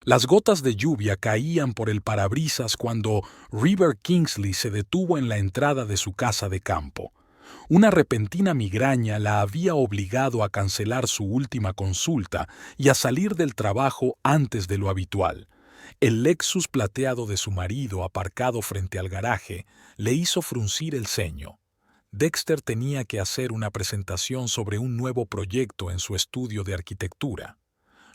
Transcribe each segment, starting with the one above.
Las gotas de lluvia caían por el parabrisas cuando River Kingsley se detuvo en la entrada de su casa de campo. Una repentina migraña la había obligado a cancelar su última consulta y a salir del trabajo antes de lo habitual. El Lexus plateado de su marido, aparcado frente al garaje, le hizo fruncir el ceño. Dexter tenía que hacer una presentación sobre un nuevo proyecto en su estudio de arquitectura.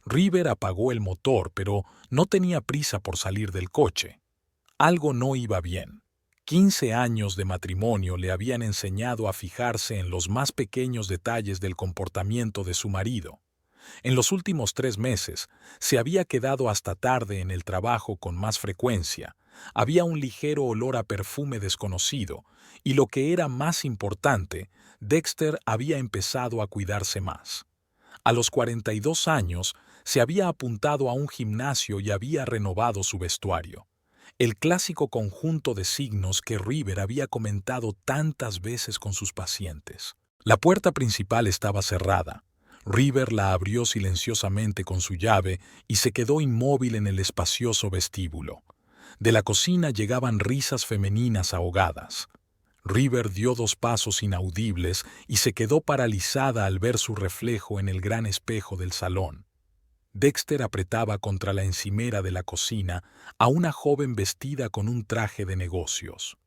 River apagó el motor, pero no tenía prisa por salir del coche. Algo no iba bien. 15 años de matrimonio le habían enseñado a fijarse en los más pequeños detalles del comportamiento de su marido. En los últimos 3 meses, se había quedado hasta tarde en el trabajo con más frecuencia. Había un ligero olor a perfume desconocido, y lo que era más importante, Dexter había empezado a cuidarse más. A los 42 años, se había apuntado a un gimnasio y había renovado su vestuario. El clásico conjunto de signos que River había comentado tantas veces con sus pacientes. La puerta principal estaba cerrada. River la abrió silenciosamente con su llave y se quedó inmóvil en el espacioso vestíbulo. De la cocina llegaban risas femeninas ahogadas. River dio 2 pasos inaudibles y se quedó paralizada al ver su reflejo en el gran espejo del salón. Dexter apretaba contra la encimera de la cocina a una joven vestida con un traje de negocios.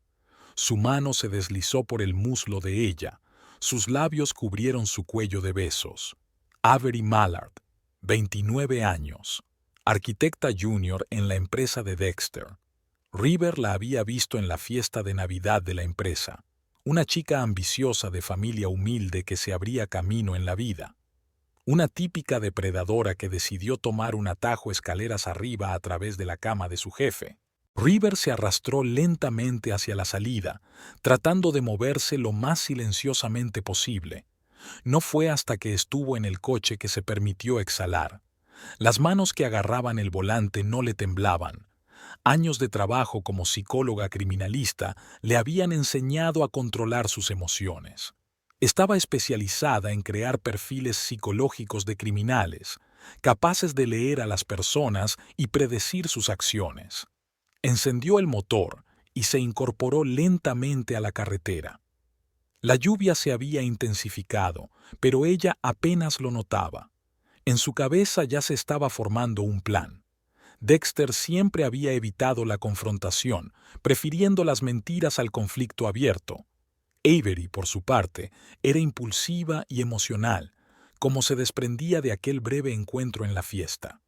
Su mano se deslizó por el muslo de ella, sus labios cubrieron su cuello de besos. Avery Mallard, 29 años, arquitecta junior en la empresa de Dexter. River la había visto en la fiesta de Navidad de la empresa, una chica ambiciosa de familia humilde que se abría camino en la vida. Una típica depredadora que decidió tomar un atajo escaleras arriba a través de la cama de su jefe. River se arrastró lentamente hacia la salida, tratando de moverse lo más silenciosamente posible. No fue hasta que estuvo en el coche que se permitió exhalar. Las manos que agarraban el volante no le temblaban. Años de trabajo como psicóloga criminalista le habían enseñado a controlar sus emociones. Estaba especializada en crear perfiles psicológicos de criminales, capaces de leer a las personas y predecir sus acciones. Encendió el motor y se incorporó lentamente a la carretera. La lluvia se había intensificado, pero ella apenas lo notaba. En su cabeza ya se estaba formando un plan. Dexter siempre había evitado la confrontación, prefiriendo las mentiras al conflicto abierto. Avery, por su parte, era impulsiva y emocional, como se desprendía de aquel breve encuentro en la fiesta.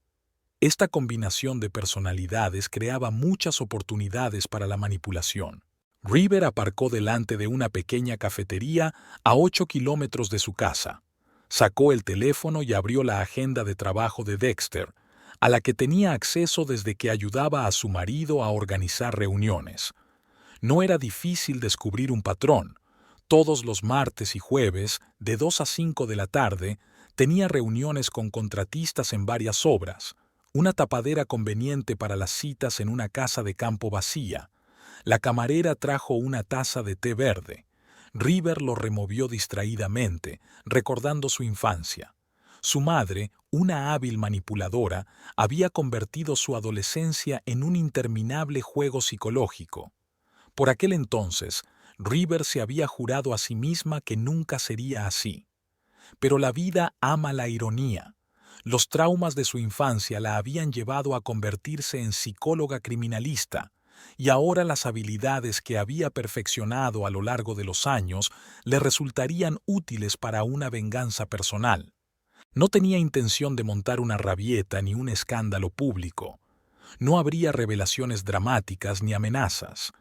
Esta combinación de personalidades creaba muchas oportunidades para la manipulación. River aparcó delante de una pequeña cafetería a 8 kilómetros de su casa. Sacó el teléfono y abrió la agenda de trabajo de Dexter, a la que tenía acceso desde que ayudaba a su marido a organizar reuniones. No era difícil descubrir un patrón. Todos los martes y jueves, de 2 a 5 de la tarde, tenía reuniones con contratistas en varias obras, una tapadera conveniente para las citas en una casa de campo vacía. La camarera trajo una taza de té verde. River lo removió distraídamente, recordando su infancia. Su madre, una hábil manipuladora, había convertido su adolescencia en un interminable juego psicológico. Por aquel entonces, River se había jurado a sí misma que nunca sería así. Pero la vida ama la ironía. Los traumas de su infancia la habían llevado a convertirse en psicóloga criminalista, y ahora las habilidades que había perfeccionado a lo largo de los años le resultarían útiles para una venganza personal. No tenía intención de montar una rabieta ni un escándalo público. No habría revelaciones dramáticas ni amenazas.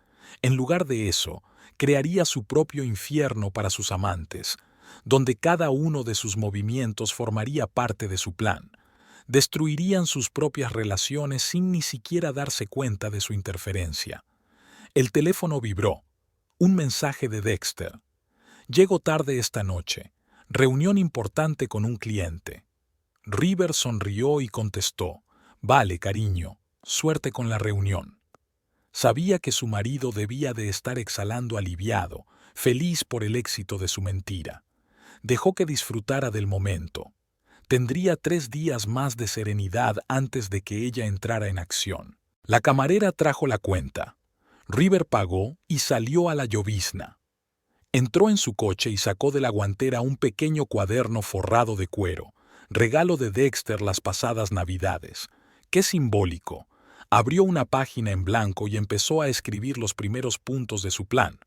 En lugar de eso, crearía su propio infierno para sus amantes, donde cada uno de sus movimientos formaría parte de su plan. Destruirían sus propias relaciones sin ni siquiera darse cuenta de su interferencia. El teléfono vibró. Un mensaje de Dexter. Llego tarde esta noche. Reunión importante con un cliente. River sonrió y contestó: Vale, cariño, suerte con la reunión. Sabía que su marido debía de estar exhalando aliviado, feliz por el éxito de su mentira. Dejó que disfrutara del momento. Tendría 3 días más de serenidad antes de que ella entrara en acción. La camarera trajo la cuenta. River pagó y salió a la llovizna. Entró en su coche y sacó de la guantera un pequeño cuaderno forrado de cuero, regalo de Dexter las pasadas Navidades. ¡Qué simbólico! Abrió una página en blanco y empezó a escribir los primeros puntos de su plan.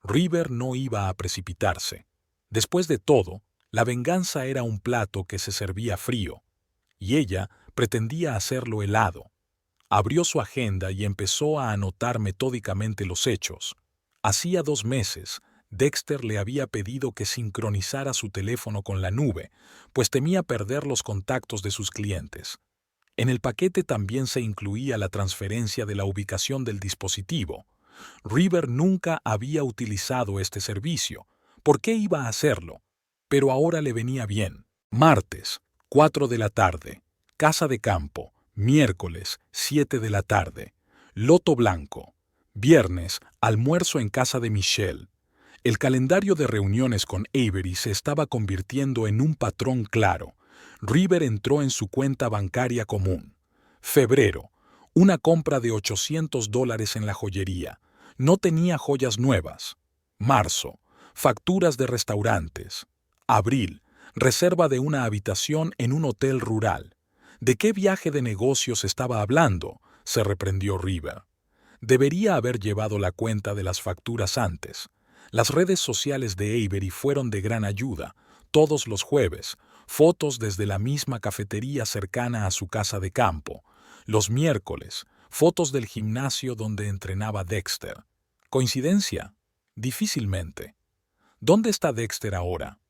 River no iba a precipitarse. Después de todo, la venganza era un plato que se servía frío, y ella pretendía hacerlo helado. Abrió su agenda y empezó a anotar metódicamente los hechos. Hacía 2 meses, Dexter le había pedido que sincronizara su teléfono con la nube, pues temía perder los contactos de sus clientes. En el paquete también se incluía la transferencia de la ubicación del dispositivo. River nunca había utilizado este servicio. ¿Por qué iba a hacerlo? Pero ahora le venía bien. Martes, 4 de la tarde. Casa de campo. Miércoles, 7 de la tarde. Loto blanco. Viernes, almuerzo en casa de Michelle. El calendario de reuniones con Avery se estaba convirtiendo en un patrón claro. River entró en su cuenta bancaria común. Febrero, una compra de $800 en la joyería. No tenía joyas nuevas. Marzo, facturas de restaurantes. Abril, reserva de una habitación en un hotel rural. ¿De qué viaje de negocios estaba hablando?, se reprendió River. Debería haber llevado la cuenta de las facturas antes. Las redes sociales de Avery fueron de gran ayuda. Todos los jueves, fotos desde la misma cafetería cercana a su casa de campo. Los miércoles, fotos del gimnasio donde entrenaba Dexter. ¿Coincidencia? Difícilmente. ¿Dónde está Dexter ahora?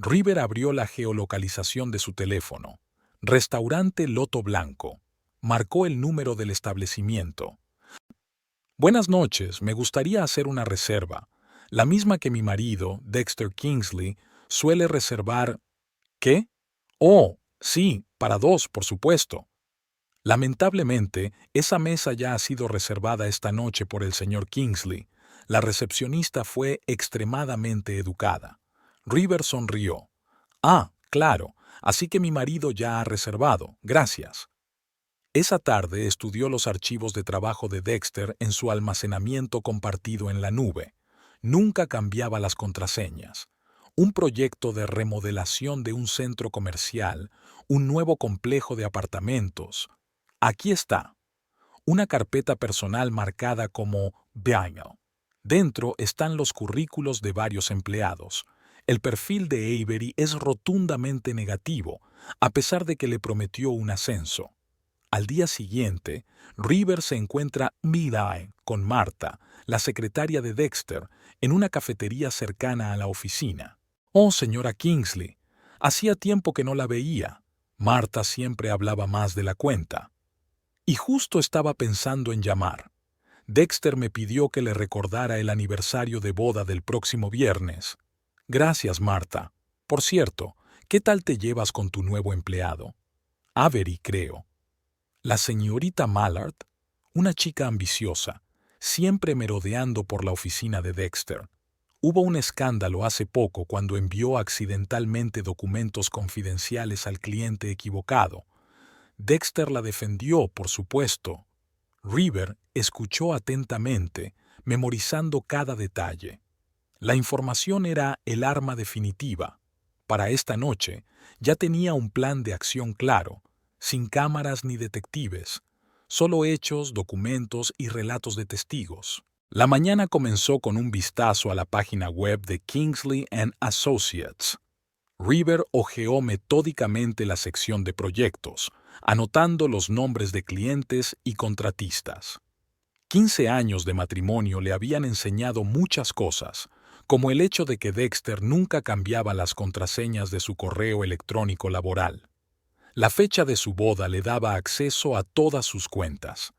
River abrió la geolocalización de su teléfono. Restaurante Loto Blanco. Marcó el número del establecimiento. Buenas noches, me gustaría hacer una reserva. La misma que mi marido, Dexter Kingsley, suele reservar... ¿Qué? Oh, sí, para 2, por supuesto. Lamentablemente, esa mesa ya ha sido reservada esta noche por el señor Kingsley. La recepcionista fue extremadamente educada. River sonrió. Ah, claro, así que mi marido ya ha reservado, gracias. Esa tarde estudió los archivos de trabajo de Dexter en su almacenamiento compartido en la nube. Nunca cambiaba las contraseñas. Un proyecto de remodelación de un centro comercial, un nuevo complejo de apartamentos. Aquí está. Una carpeta personal marcada como Biennial. Dentro están los currículos de varios empleados. El perfil de Avery es rotundamente negativo, a pesar de que le prometió un ascenso. Al día siguiente, River se encuentra mid-eye con Marta, la secretaria de Dexter, en una cafetería cercana a la oficina. Oh, señora Kingsley, hacía tiempo que no la veía. Marta siempre hablaba más de la cuenta. Y justo estaba pensando en llamar. Dexter me pidió que le recordara el aniversario de boda del próximo viernes. Gracias, Marta. Por cierto, ¿qué tal te llevas con tu nuevo empleado? Avery, creo. La señorita Mallard, una chica ambiciosa, siempre merodeando por la oficina de Dexter. Hubo un escándalo hace poco cuando envió accidentalmente documentos confidenciales al cliente equivocado. Dexter la defendió, por supuesto. River escuchó atentamente, memorizando cada detalle. La información era el arma definitiva. Para esta noche ya tenía un plan de acción claro, sin cámaras ni detectives, solo hechos, documentos y relatos de testigos. La mañana comenzó con un vistazo a la página web de Kingsley & Associates. River hojeó metódicamente la sección de proyectos, anotando los nombres de clientes y contratistas. 15 años de matrimonio le habían enseñado muchas cosas, como el hecho de que Dexter nunca cambiaba las contraseñas de su correo electrónico laboral. La fecha de su boda le daba acceso a todas sus cuentas.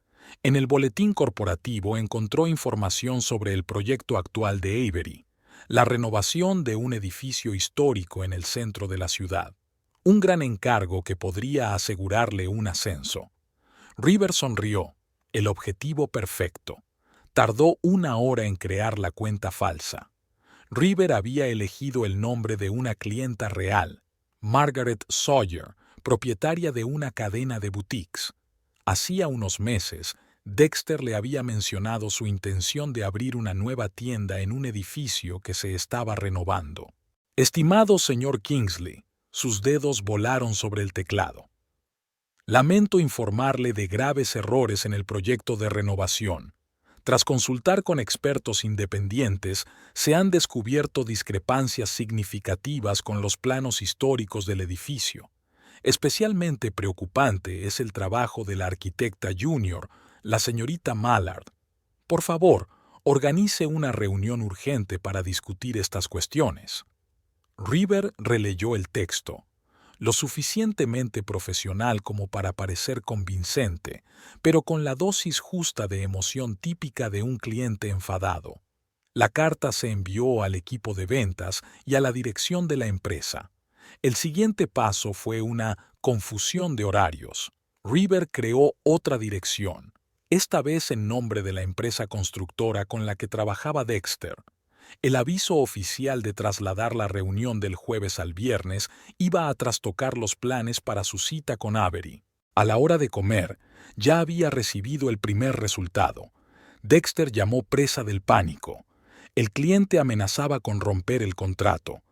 En el boletín corporativo encontró información sobre el proyecto actual de Avery, la renovación de un edificio histórico en el centro de la ciudad. Un gran encargo que podría asegurarle un ascenso. River sonrió. El objetivo perfecto. Tardó 1 hora en crear la cuenta falsa. River había elegido el nombre de una clienta real, Margaret Sawyer, propietaria de una cadena de boutiques. Hacía unos meses, Dexter le había mencionado su intención de abrir una nueva tienda en un edificio que se estaba renovando. Estimado señor Kingsley, sus dedos volaron sobre el teclado. Lamento informarle de graves errores en el proyecto de renovación. Tras consultar con expertos independientes, se han descubierto discrepancias significativas con los planos históricos del edificio. Especialmente preocupante es el trabajo de la arquitecta junior, la señorita Mallard. Por favor, organice una reunión urgente para discutir estas cuestiones. River releyó el texto, lo suficientemente profesional como para parecer convincente, pero con la dosis justa de emoción típica de un cliente enfadado. La carta se envió al equipo de ventas y a la dirección de la empresa. El siguiente paso fue una confusión de horarios. River creó otra dirección, esta vez en nombre de la empresa constructora con la que trabajaba Dexter. El aviso oficial de trasladar la reunión del jueves al viernes iba a trastocar los planes para su cita con Avery. A la hora de comer, ya había recibido el primer resultado. Dexter llamó presa del pánico. El cliente amenazaba con romper el contrato.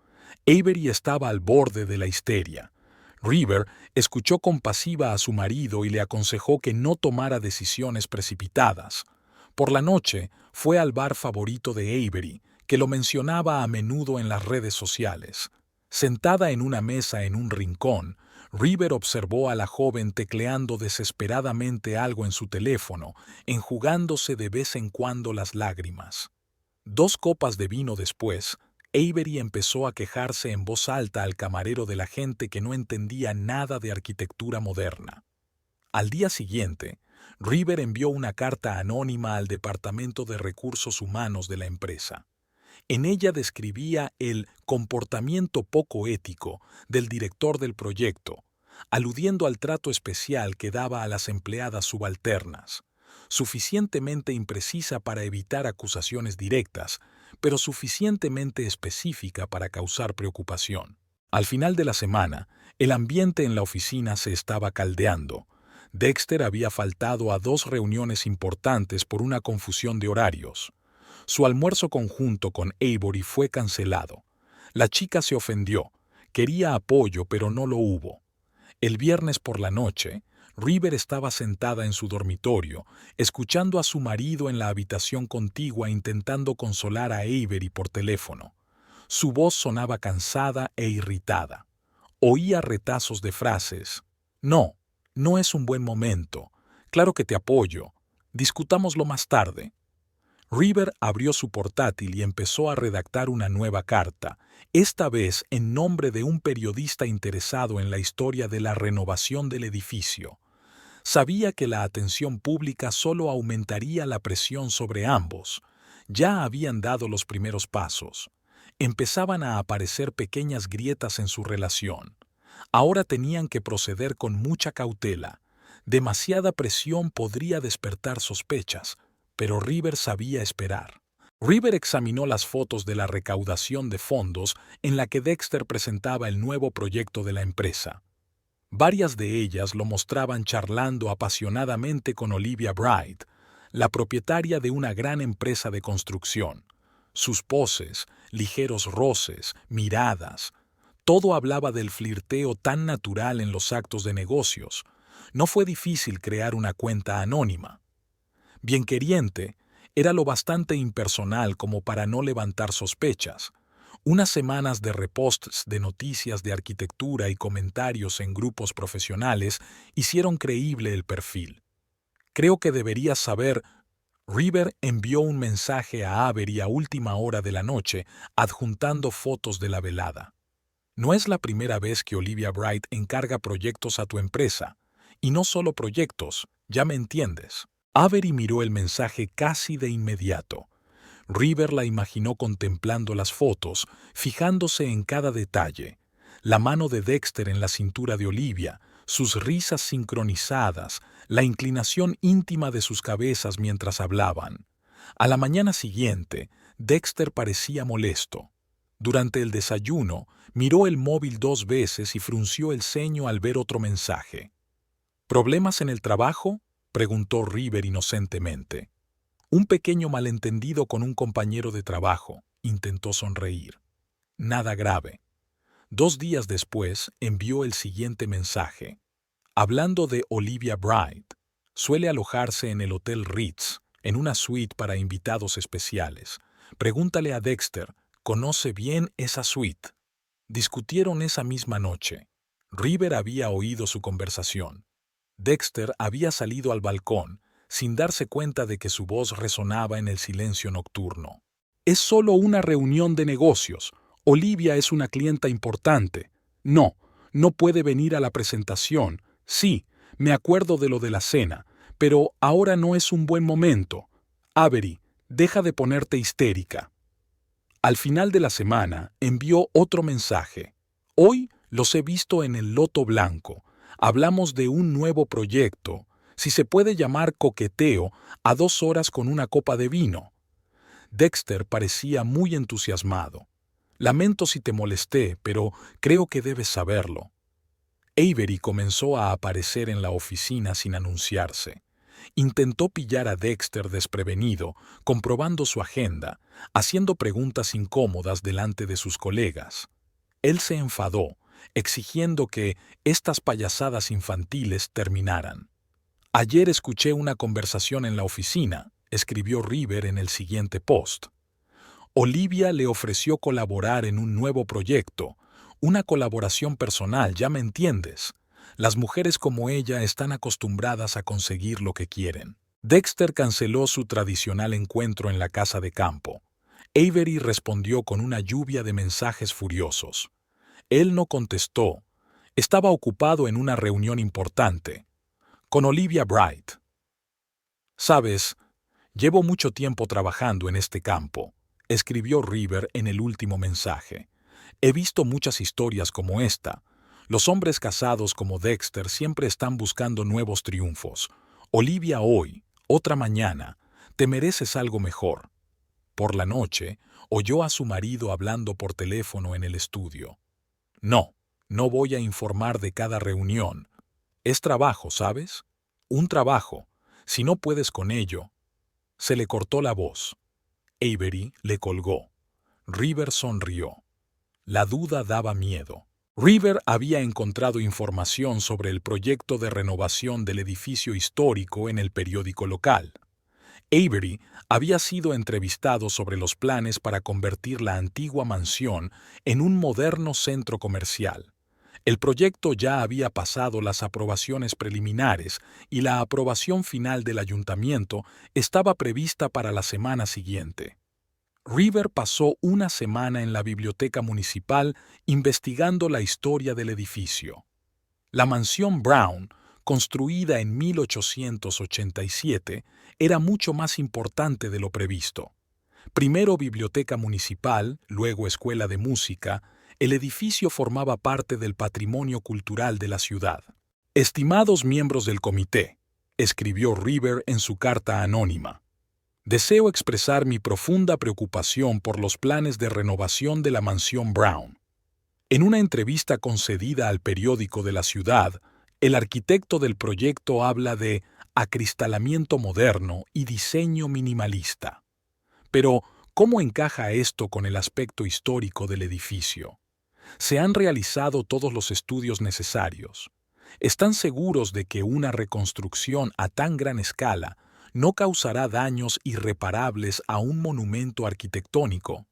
Avery estaba al borde de la histeria. River escuchó compasiva a su marido y le aconsejó que no tomara decisiones precipitadas. Por la noche, fue al bar favorito de Avery, que lo mencionaba a menudo en las redes sociales. Sentada en una mesa en un rincón, River observó a la joven tecleando desesperadamente algo en su teléfono, enjugándose de vez en cuando las lágrimas. 2 copas de vino después, Avery empezó a quejarse en voz alta al camarero de la gente que no entendía nada de arquitectura moderna. Al día siguiente, River envió una carta anónima al Departamento de Recursos Humanos de la empresa. En ella describía el comportamiento poco ético del director del proyecto, aludiendo al trato especial que daba a las empleadas subalternas, suficientemente imprecisa para evitar acusaciones directas, pero suficientemente específica para causar preocupación. Al final de la semana, el ambiente en la oficina se estaba caldeando. Dexter había faltado a 2 reuniones importantes por una confusión de horarios. Su almuerzo conjunto con Avery fue cancelado. La chica se ofendió. Quería apoyo, pero no lo hubo. El viernes por la noche, River estaba sentada en su dormitorio, escuchando a su marido en la habitación contigua intentando consolar a Avery por teléfono. Su voz sonaba cansada e irritada. Oía retazos de frases. No, no es un buen momento. Claro que te apoyo. Discutámoslo más tarde. River abrió su portátil y empezó a redactar una nueva carta, esta vez en nombre de un periodista interesado en la historia de la renovación del edificio. Sabía que la atención pública solo aumentaría la presión sobre ambos. Ya habían dado los primeros pasos. Empezaban a aparecer pequeñas grietas en su relación. Ahora tenían que proceder con mucha cautela. Demasiada presión podría despertar sospechas, pero River sabía esperar. River examinó las fotos de la recaudación de fondos en la que Dexter presentaba el nuevo proyecto de la empresa. Varias de ellas lo mostraban charlando apasionadamente con Olivia Bright, la propietaria de una gran empresa de construcción. Sus poses, ligeros roces, miradas, todo hablaba del flirteo tan natural en los actos de negocios. No fue difícil crear una cuenta anónima. Bienqueriente, era lo bastante impersonal como para no levantar sospechas. Unas semanas de reposts de noticias de arquitectura y comentarios en grupos profesionales hicieron creíble el perfil. Creo que deberías saber. River envió un mensaje a Avery a última hora de la noche, adjuntando fotos de la velada. No es la primera vez que Olivia Bright encarga proyectos a tu empresa. Y no solo proyectos, ya me entiendes. Avery miró el mensaje casi de inmediato. River la imaginó contemplando las fotos, fijándose en cada detalle. La mano de Dexter en la cintura de Olivia, sus risas sincronizadas, la inclinación íntima de sus cabezas mientras hablaban. A la mañana siguiente, Dexter parecía molesto. Durante el desayuno, miró el móvil 2 veces y frunció el ceño al ver otro mensaje. ¿Problemas en el trabajo?, preguntó River inocentemente. Un pequeño malentendido con un compañero de trabajo, intentó sonreír. Nada grave. 2 días después envió el siguiente mensaje. Hablando de Olivia Bright, suele alojarse en el Hotel Ritz, en una suite para invitados especiales. Pregúntale a Dexter, conoce bien esa suite. Discutieron esa misma noche. River había oído su conversación. Dexter había salido al balcón, sin darse cuenta de que su voz resonaba en el silencio nocturno. Es solo una reunión de negocios. Olivia es una clienta importante. No, no puede venir a la presentación. Sí, me acuerdo de lo de la cena, pero ahora no es un buen momento. Avery, deja de ponerte histérica. Al final de la semana envió otro mensaje. Hoy los he visto en el Loto Blanco. Hablamos de un nuevo proyecto, si se puede llamar coqueteo, a 2 horas con una copa de vino. Dexter parecía muy entusiasmado. Lamento si te molesté, pero creo que debes saberlo. Avery comenzó a aparecer en la oficina sin anunciarse. Intentó pillar a Dexter desprevenido, comprobando su agenda, haciendo preguntas incómodas delante de sus colegas. Él se enfadó, exigiendo que estas payasadas infantiles terminaran. Ayer escuché una conversación en la oficina, escribió River en el siguiente post. Olivia le ofreció colaborar en un nuevo proyecto, una colaboración personal, ya me entiendes. Las mujeres como ella están acostumbradas a conseguir lo que quieren. Dexter canceló su tradicional encuentro en la casa de campo. Avery respondió con una lluvia de mensajes furiosos. Él no contestó. Estaba ocupado en una reunión importante. Con Olivia Bright. Sabes, llevo mucho tiempo trabajando en este campo, escribió River en el último mensaje. He visto muchas historias como esta. Los hombres casados como Dexter siempre están buscando nuevos triunfos. Olivia hoy, otra mañana, te mereces algo mejor. Por la noche, oyó a su marido hablando por teléfono en el estudio. No, no voy a informar de cada reunión. Es trabajo, ¿sabes? Un trabajo. Si no puedes con ello. Se le cortó la voz. Avery le colgó. River sonrió. La duda daba miedo. River había encontrado información sobre el proyecto de renovación del edificio histórico en el periódico local. Avery había sido entrevistado sobre los planes para convertir la antigua mansión en un moderno centro comercial. El proyecto ya había pasado las aprobaciones preliminares y la aprobación final del ayuntamiento estaba prevista para la semana siguiente. River pasó una semana en la biblioteca municipal investigando la historia del edificio. La mansión Brown, construida en 1887, era mucho más importante de lo previsto. Primero biblioteca municipal, luego escuela de música, el edificio formaba parte del patrimonio cultural de la ciudad. Estimados miembros del comité, escribió River en su carta anónima, deseo expresar mi profunda preocupación por los planes de renovación de la mansión Brown. En una entrevista concedida al periódico de la ciudad, el arquitecto del proyecto habla de acristalamiento moderno y diseño minimalista. Pero, ¿cómo encaja esto con el aspecto histórico del edificio? Se han realizado todos los estudios necesarios. ¿Están seguros de que una reconstrucción a tan gran escala no causará daños irreparables a un monumento arquitectónico?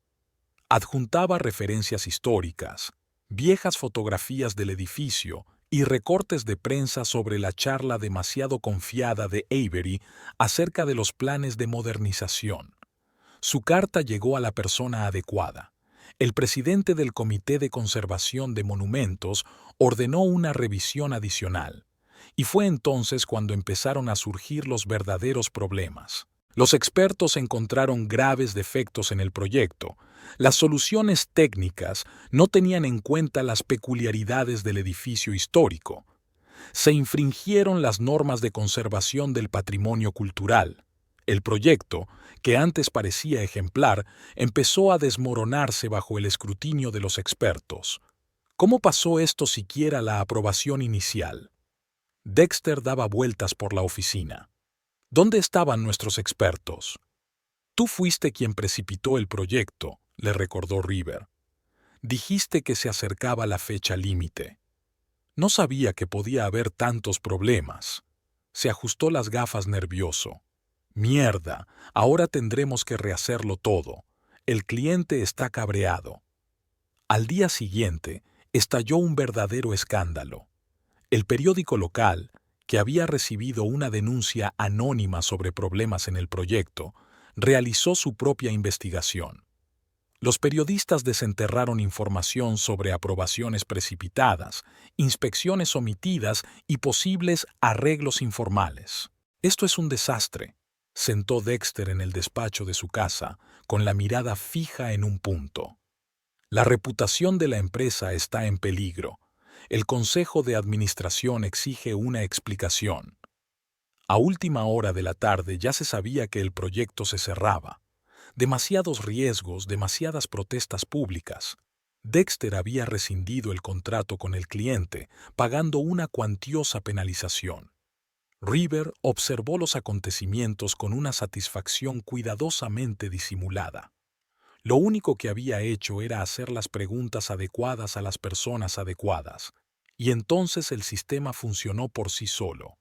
Adjuntaba referencias históricas, viejas fotografías del edificio y recortes de prensa sobre la charla demasiado confiada de Avery acerca de los planes de modernización. Su carta llegó a la persona adecuada. El presidente del Comité de Conservación de Monumentos ordenó una revisión adicional, y fue entonces cuando empezaron a surgir los verdaderos problemas. Los expertos encontraron graves defectos en el proyecto. Las soluciones técnicas no tenían en cuenta las peculiaridades del edificio histórico. Se infringieron las normas de conservación del patrimonio cultural. El proyecto, que antes parecía ejemplar, empezó a desmoronarse bajo el escrutinio de los expertos. ¿Cómo pasó esto siquiera la aprobación inicial? Dexter daba vueltas por la oficina. ¿Dónde estaban nuestros expertos? Tú fuiste quien precipitó el proyecto, le recordó River. Dijiste que se acercaba la fecha límite. No sabía que podía haber tantos problemas. Se ajustó las gafas nervioso. Mierda, ahora tendremos que rehacerlo todo. El cliente está cabreado. Al día siguiente, estalló un verdadero escándalo. El periódico local, que había recibido una denuncia anónima sobre problemas en el proyecto, realizó su propia investigación. Los periodistas desenterraron información sobre aprobaciones precipitadas, inspecciones omitidas y posibles arreglos informales. Esto es un desastre. Sentó Dexter en el despacho de su casa, con la mirada fija en un punto. La reputación de la empresa está en peligro. El Consejo de Administración exige una explicación. A última hora de la tarde ya se sabía que el proyecto se cerraba. Demasiados riesgos, demasiadas protestas públicas. Dexter había rescindido el contrato con el cliente, pagando una cuantiosa penalización. River observó los acontecimientos con una satisfacción cuidadosamente disimulada. Lo único que había hecho era hacer las preguntas adecuadas a las personas adecuadas, y entonces el sistema funcionó por sí solo.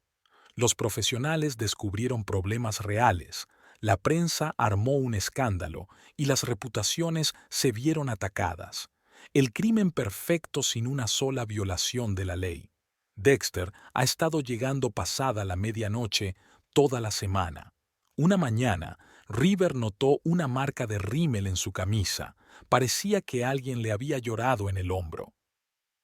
Los profesionales descubrieron problemas reales, la prensa armó un escándalo y las reputaciones se vieron atacadas. El crimen perfecto sin una sola violación de la ley. Dexter ha estado llegando pasada la medianoche toda la semana. Una mañana, River notó una marca de rímel en su camisa. Parecía que alguien le había llorado en el hombro.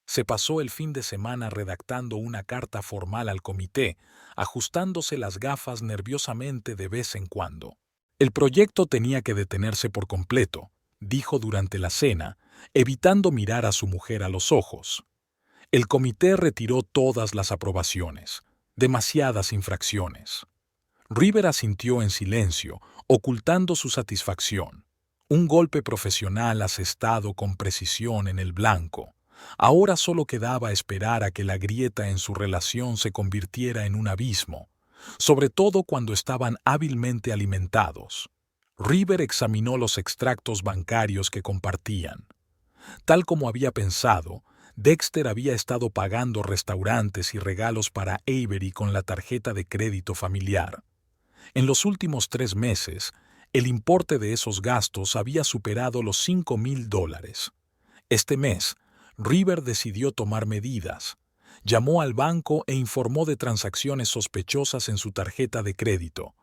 Se pasó el fin de semana redactando una carta formal al comité, ajustándose las gafas nerviosamente de vez en cuando. El proyecto tenía que detenerse por completo, dijo durante la cena, evitando mirar a su mujer a los ojos. El comité retiró todas las aprobaciones, demasiadas infracciones. River asintió en silencio, ocultando su satisfacción. Un golpe profesional asestado con precisión en el blanco. Ahora solo quedaba esperar a que la grieta en su relación se convirtiera en un abismo, sobre todo cuando estaban hábilmente alimentados. River examinó los extractos bancarios que compartían. Tal como había pensado, Dexter había estado pagando restaurantes y regalos para Avery con la tarjeta de crédito familiar. En los últimos 3 meses, el importe de esos gastos había superado los $5,000. Este mes, River decidió tomar medidas. Llamó al banco e informó de transacciones sospechosas en su tarjeta de crédito.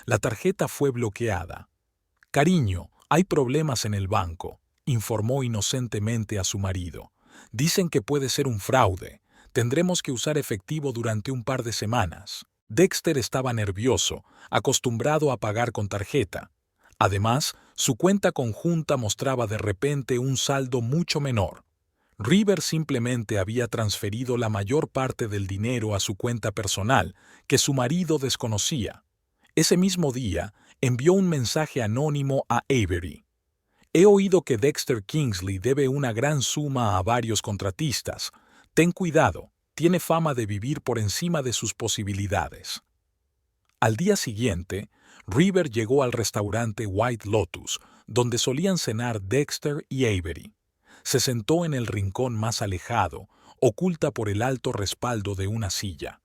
La tarjeta fue bloqueada. «Cariño, hay problemas en el banco», informó inocentemente a su marido. «Dicen que puede ser un fraude. Tendremos que usar efectivo durante un par de semanas». Dexter estaba nervioso, acostumbrado a pagar con tarjeta. Además, su cuenta conjunta mostraba de repente un saldo mucho menor. River simplemente había transferido la mayor parte del dinero a su cuenta personal, que su marido desconocía. Ese mismo día, envió un mensaje anónimo a Avery. «He oído que Dexter Kingsley debe una gran suma a varios contratistas. Ten cuidado, tiene fama de vivir por encima de sus posibilidades». Al día siguiente, River llegó al restaurante White Lotus, donde solían cenar Dexter y Avery. Se sentó en el rincón más alejado, oculta por el alto respaldo de una silla.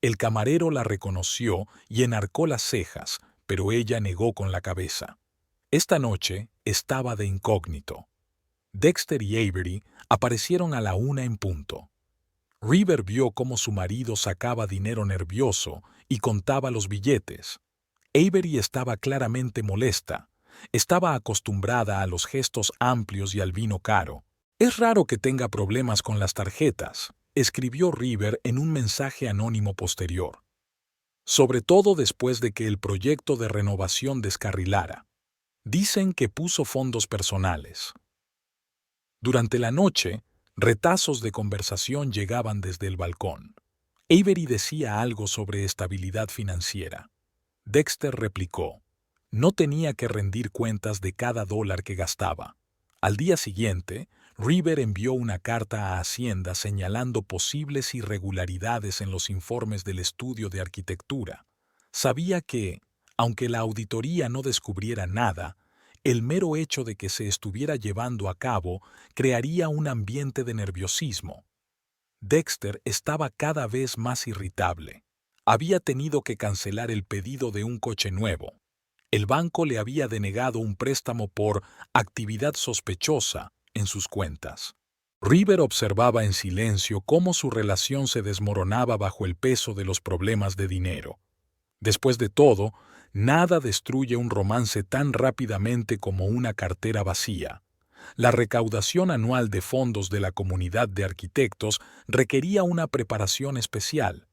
El camarero la reconoció y enarcó las cejas, pero ella negó con la cabeza. Esta noche estaba de incógnito. Dexter y Avery aparecieron a la 1 en punto. River vio cómo su marido sacaba dinero nervioso y contaba los billetes. Avery estaba claramente molesta. Estaba acostumbrada a los gestos amplios y al vino caro. «Es raro que tenga problemas con las tarjetas», escribió River en un mensaje anónimo posterior. «Sobre todo después de que el proyecto de renovación descarrilara. Dicen que puso fondos personales». Durante la noche, retazos de conversación llegaban desde el balcón. Avery decía algo sobre estabilidad financiera. Dexter replicó. No tenía que rendir cuentas de cada dólar que gastaba. Al día siguiente, River envió una carta a Hacienda señalando posibles irregularidades en los informes del estudio de arquitectura. Sabía que, aunque la auditoría no descubriera nada, el mero hecho de que se estuviera llevando a cabo crearía un ambiente de nerviosismo. Dexter estaba cada vez más irritable. Había tenido que cancelar el pedido de un coche nuevo. El banco le había denegado un préstamo por actividad sospechosa en sus cuentas. River observaba en silencio cómo su relación se desmoronaba bajo el peso de los problemas de dinero. Después de todo, nada destruye un romance tan rápidamente como una cartera vacía. La recaudación anual de fondos de la comunidad de arquitectos requería una preparación especial.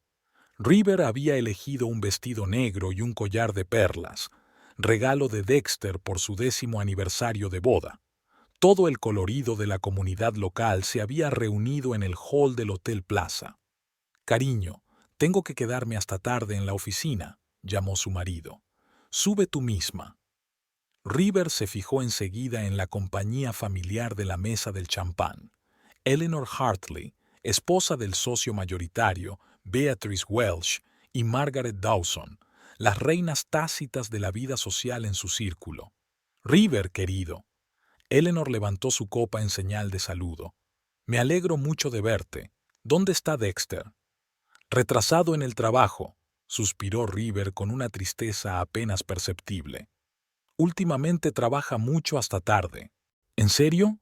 River había elegido un vestido negro y un collar de perlas, regalo de Dexter por su 10º aniversario de boda. Todo el colorido de la comunidad local se había reunido en el hall del Hotel Plaza. «Cariño, tengo que quedarme hasta tarde en la oficina», llamó su marido. «Sube tú misma». River se fijó enseguida en la compañía familiar de la mesa del champán. Eleanor Hartley, esposa del socio mayoritario, Beatrice Welsh, y Margaret Dawson, las reinas tácitas de la vida social en su círculo. «River, querido». Eleanor levantó su copa en señal de saludo. «Me alegro mucho de verte. ¿Dónde está Dexter?» «Retrasado en el trabajo», suspiró River con una tristeza apenas perceptible. «Últimamente trabaja mucho hasta tarde». «¿En serio?»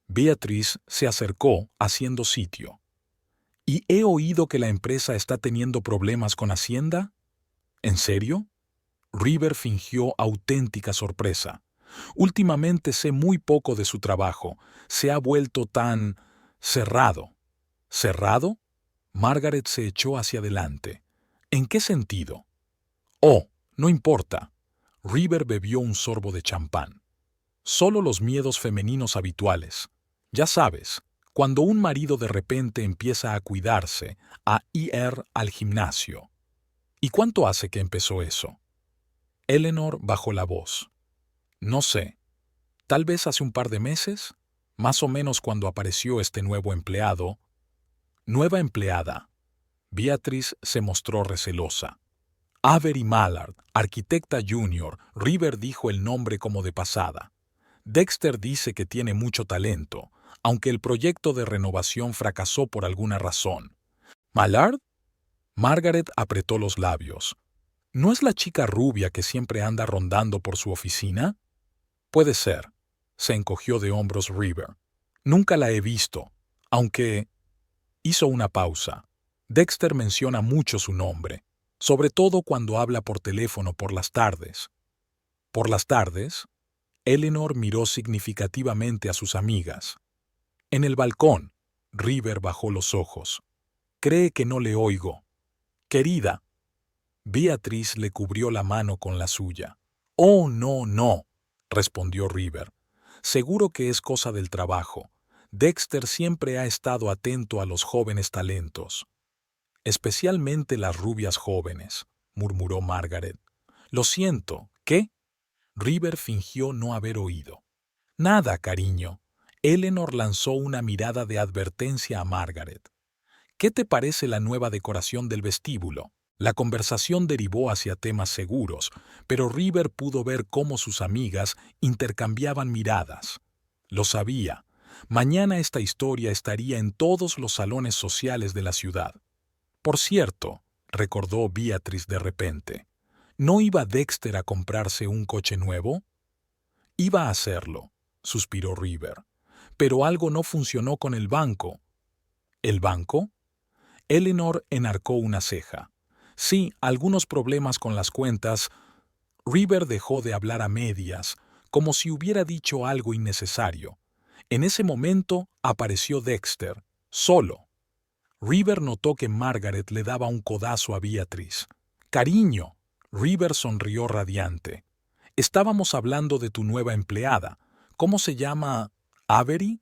Beatrice se acercó haciendo sitio. «¿Y he oído que la empresa está teniendo problemas con Hacienda?» «¿En serio?» River fingió auténtica sorpresa. «Últimamente sé muy poco de su trabajo. Se ha vuelto tan cerrado». «¿Cerrado?» Margaret se echó hacia adelante. «¿En qué sentido?» «Oh, no importa». River bebió un sorbo de champán. «Solo los miedos femeninos habituales. Ya sabes, cuando un marido de repente empieza a cuidarse, a ir al gimnasio». «¿Y cuánto hace que empezó eso?» Eleanor bajó la voz. «No sé. Tal vez hace un par de meses, más o menos cuando apareció este nuevo empleado». «Nueva empleada». Beatrice se mostró recelosa. «Avery Mallard, arquitecta junior», River dijo el nombre como de pasada. «Dexter dice que tiene mucho talento, aunque el proyecto de renovación fracasó por alguna razón». «¿Mallard?» Margaret apretó los labios. «¿No es la chica rubia que siempre anda rondando por su oficina?» «Puede ser», se encogió de hombros River. «Nunca la he visto, aunque...» Hizo una pausa. «Dexter menciona mucho su nombre, sobre todo cuando habla por teléfono por las tardes». «¿Por las tardes?» Eleanor miró significativamente a sus amigas. «En el balcón». River bajó los ojos. «Cree que no le oigo». «Querida». Beatrice le cubrió la mano con la suya. «Oh, no, no», respondió River. «Seguro que es cosa del trabajo. Dexter siempre ha estado atento a los jóvenes talentos». «Especialmente las rubias jóvenes», murmuró Margaret. «Lo siento, ¿qué?» River fingió no haber oído. «Nada, cariño». Eleanor lanzó una mirada de advertencia a Margaret. «¿Qué te parece la nueva decoración del vestíbulo?» La conversación derivó hacia temas seguros, pero River pudo ver cómo sus amigas intercambiaban miradas. Lo sabía. Mañana esta historia estaría en todos los salones sociales de la ciudad. «Por cierto», recordó Beatrice de repente, ¿no iba Dexter a comprarse un coche nuevo? «Iba a hacerlo», suspiró River. «Pero algo no funcionó con el banco». «¿El banco?» Eleanor enarcó una ceja. «Sí, algunos problemas con las cuentas». River dejó de hablar a medias, como si hubiera dicho algo innecesario. En ese momento apareció Dexter, solo. River notó que Margaret le daba un codazo a Beatrice. «Cariño». River sonrió radiante. «Estábamos hablando de tu nueva empleada. ¿Cómo se llama? ¿Avery?»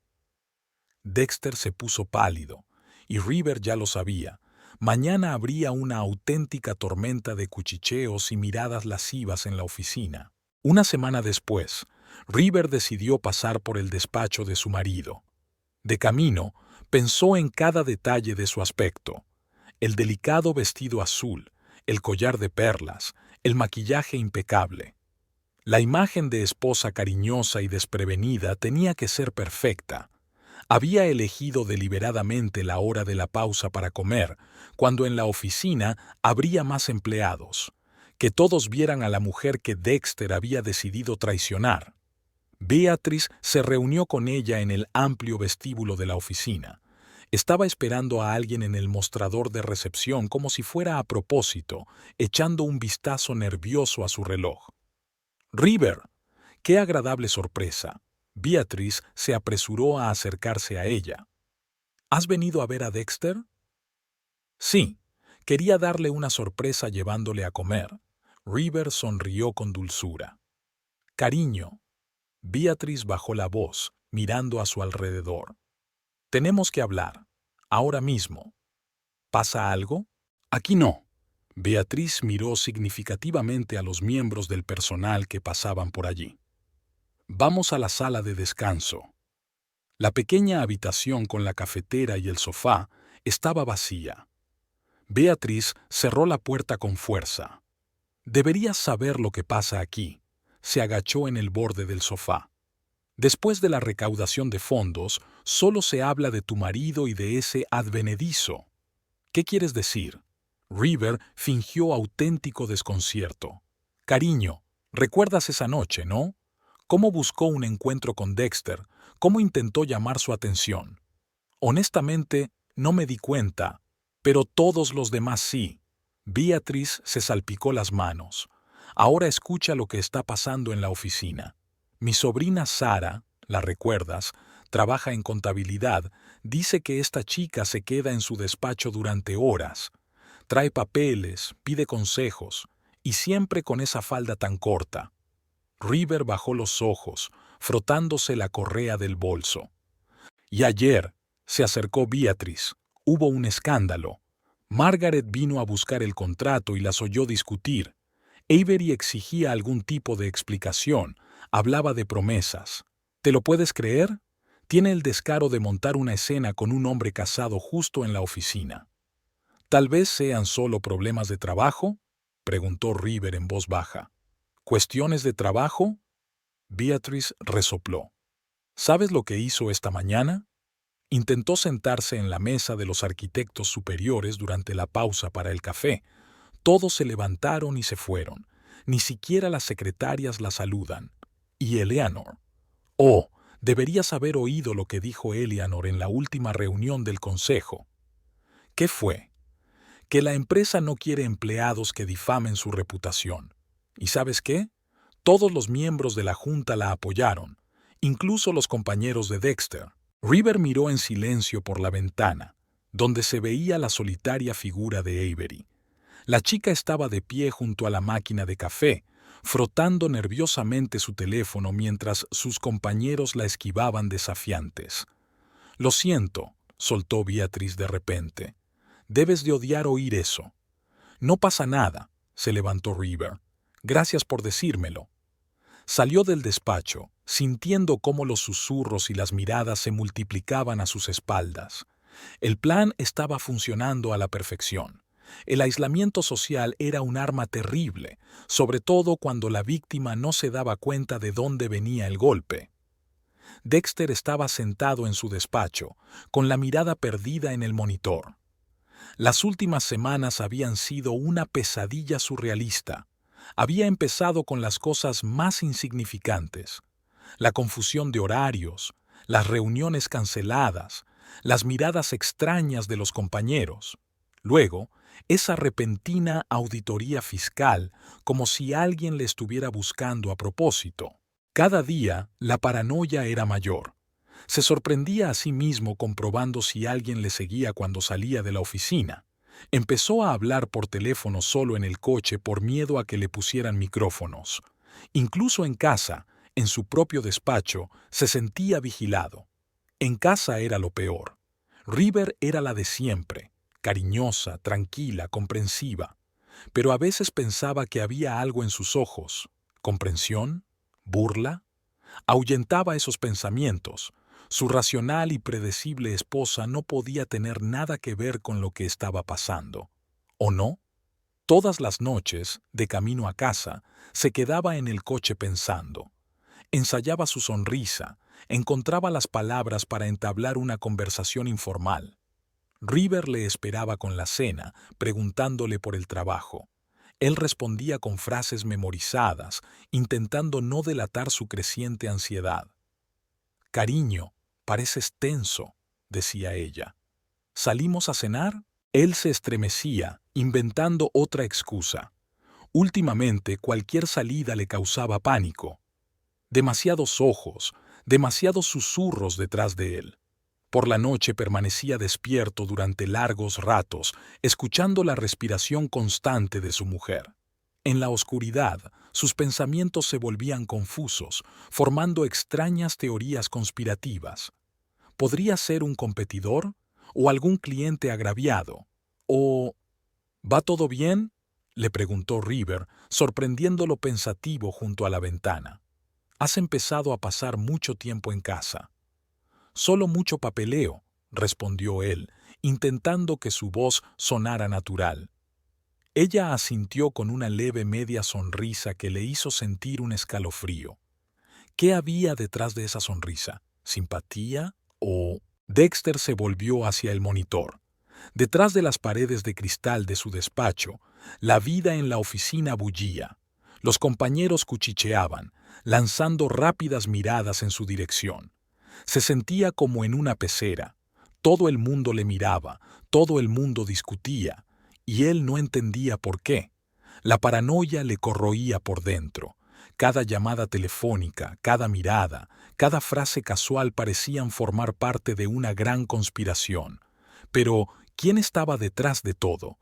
Dexter se puso pálido, y River ya lo sabía. Mañana habría una auténtica tormenta de cuchicheos y miradas lascivas en la oficina. Una semana después, River decidió pasar por el despacho de su marido. De camino, pensó en cada detalle de su aspecto: el delicado vestido azul, el collar de perlas, el maquillaje impecable. La imagen de esposa cariñosa y desprevenida tenía que ser perfecta. Había elegido deliberadamente la hora de la pausa para comer, cuando en la oficina habría más empleados. Que todos vieran a la mujer que Dexter había decidido traicionar. Beatrice se reunió con ella en el amplio vestíbulo de la oficina. Estaba esperando a alguien en el mostrador de recepción como si fuera a propósito, echando un vistazo nervioso a su reloj. «River, qué agradable sorpresa». Beatrice se apresuró a acercarse a ella. «¿Has venido a ver a Dexter?» «Sí, quería darle una sorpresa llevándole a comer». River sonrió con dulzura. «Cariño». Beatrice bajó la voz, mirando a su alrededor. «Tenemos que hablar. Ahora mismo. ¿Pasa algo?» «Aquí no». Beatrice miró significativamente a los miembros del personal que pasaban por allí. «Vamos a la sala de descanso». La pequeña habitación con la cafetera y el sofá estaba vacía. Beatrice cerró la puerta con fuerza. «Deberías saber lo que pasa aquí». Se agachó en el borde del sofá. «Después de la recaudación de fondos, solo se habla de tu marido y de ese advenedizo». «¿Qué quieres decir?» River fingió auténtico desconcierto. «Cariño, recuerdas esa noche, ¿no? Cómo buscó un encuentro con Dexter, cómo intentó llamar su atención. Honestamente, no me di cuenta, pero todos los demás sí». Beatrice se salpicó las manos. «Ahora escucha lo que está pasando en la oficina. Mi sobrina Sara, ¿la recuerdas?, trabaja en contabilidad, dice que esta chica se queda en su despacho durante horas. Trae papeles, pide consejos, y siempre con esa falda tan corta». River bajó los ojos, frotándose la correa del bolso. «Y ayer», se acercó Beatrice, «hubo un escándalo. Margaret vino a buscar el contrato y las oyó discutir. Avery exigía algún tipo de explicación, hablaba de promesas. ¿Te lo puedes creer? Tiene el descaro de montar una escena con un hombre casado justo en la oficina». «¿Tal vez sean solo problemas de trabajo?», preguntó River en voz baja. «¿Cuestiones de trabajo?». Beatrice resopló. «¿Sabes lo que hizo esta mañana?». Intentó sentarse en la mesa de los arquitectos superiores durante la pausa para el café. Todos se levantaron y se fueron. Ni siquiera las secretarias la saludan. ¿Y Eleanor? Oh, deberías haber oído lo que dijo Eleanor en la última reunión del consejo. ¿Qué fue? Que la empresa no quiere empleados que difamen su reputación. ¿Y sabes qué? Todos los miembros de la junta la apoyaron, incluso los compañeros de Dexter. River miró en silencio por la ventana, donde se veía la solitaria figura de Avery. La chica estaba de pie junto a la máquina de café, frotando nerviosamente su teléfono mientras sus compañeros la esquivaban desafiantes. «Lo siento», soltó Beatrice de repente. «Debes de odiar oír eso». «No pasa nada», se levantó River. «Gracias por decírmelo». Salió del despacho, sintiendo cómo los susurros y las miradas se multiplicaban a sus espaldas. El plan estaba funcionando a la perfección. El aislamiento social era un arma terrible, sobre todo cuando la víctima no se daba cuenta de dónde venía el golpe. Dexter estaba sentado en su despacho, con la mirada perdida en el monitor. Las últimas semanas habían sido una pesadilla surrealista. Había empezado con las cosas más insignificantes: la confusión de horarios, las reuniones canceladas, las miradas extrañas de los compañeros. Luego, esa repentina auditoría fiscal, como si alguien le estuviera buscando a propósito. Cada día, la paranoia era mayor. Se sorprendía a sí mismo comprobando si alguien le seguía cuando salía de la oficina. Empezó a hablar por teléfono solo en el coche por miedo a que le pusieran micrófonos. Incluso en casa, en su propio despacho, se sentía vigilado. En casa era lo peor. River era la de siempre, cariñosa, tranquila, comprensiva, pero a veces pensaba que había algo en sus ojos. ¿Comprensión? ¿Burla? Ahuyentaba esos pensamientos. Su racional y predecible esposa no podía tener nada que ver con lo que estaba pasando. ¿O no? Todas las noches, de camino a casa, se quedaba en el coche pensando. Ensayaba su sonrisa, encontraba las palabras para entablar una conversación informal. River le esperaba con la cena, preguntándole por el trabajo. Él respondía con frases memorizadas, intentando no delatar su creciente ansiedad. «Cariño, pareces tenso», decía ella. «¿Salimos a cenar?» Él se estremecía, inventando otra excusa. Últimamente, cualquier salida le causaba pánico. Demasiados ojos, demasiados susurros detrás de él. Por la noche permanecía despierto durante largos ratos, escuchando la respiración constante de su mujer. En la oscuridad, sus pensamientos se volvían confusos, formando extrañas teorías conspirativas. ¿Podría ser un competidor? ¿O algún cliente agraviado? ¿O... ¿Va todo bien?, le preguntó River, sorprendiéndolo pensativo junto a la ventana. «Has empezado a pasar mucho tiempo en casa». «Solo mucho papeleo», respondió él, intentando que su voz sonara natural. Ella asintió con una leve media sonrisa que le hizo sentir un escalofrío. ¿Qué había detrás de esa sonrisa? ¿Simpatía o...? Dexter se volvió hacia el monitor. Detrás de las paredes de cristal de su despacho, la vida en la oficina bullía. Los compañeros cuchicheaban, lanzando rápidas miradas en su dirección. Se sentía como en una pecera. Todo el mundo le miraba, todo el mundo discutía, y él no entendía por qué. La paranoia le corroía por dentro. Cada llamada telefónica, cada mirada, cada frase casual parecían formar parte de una gran conspiración. Pero, ¿quién estaba detrás de todo?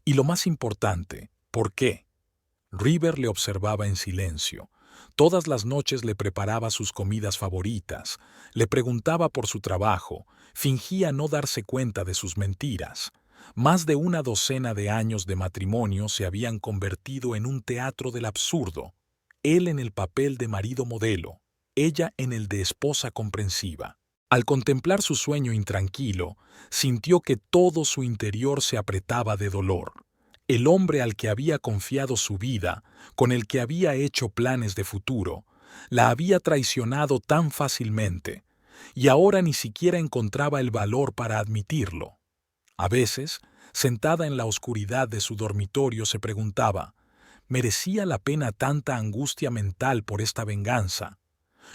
Y lo más importante, ¿por qué? River le observaba en silencio. Todas las noches le preparaba sus comidas favoritas, le preguntaba por su trabajo, fingía no darse cuenta de sus mentiras. Más de una docena de años de matrimonio se habían convertido en un teatro del absurdo. Él en el papel de marido modelo, ella en el de esposa comprensiva. Al contemplar su sueño intranquilo, sintió que todo su interior se apretaba de dolor. El hombre al que había confiado su vida, con el que había hecho planes de futuro, la había traicionado tan fácilmente, y ahora ni siquiera encontraba el valor para admitirlo. A veces, sentada en la oscuridad de su dormitorio, se preguntaba, ¿merecía la pena tanta angustia mental por esta venganza?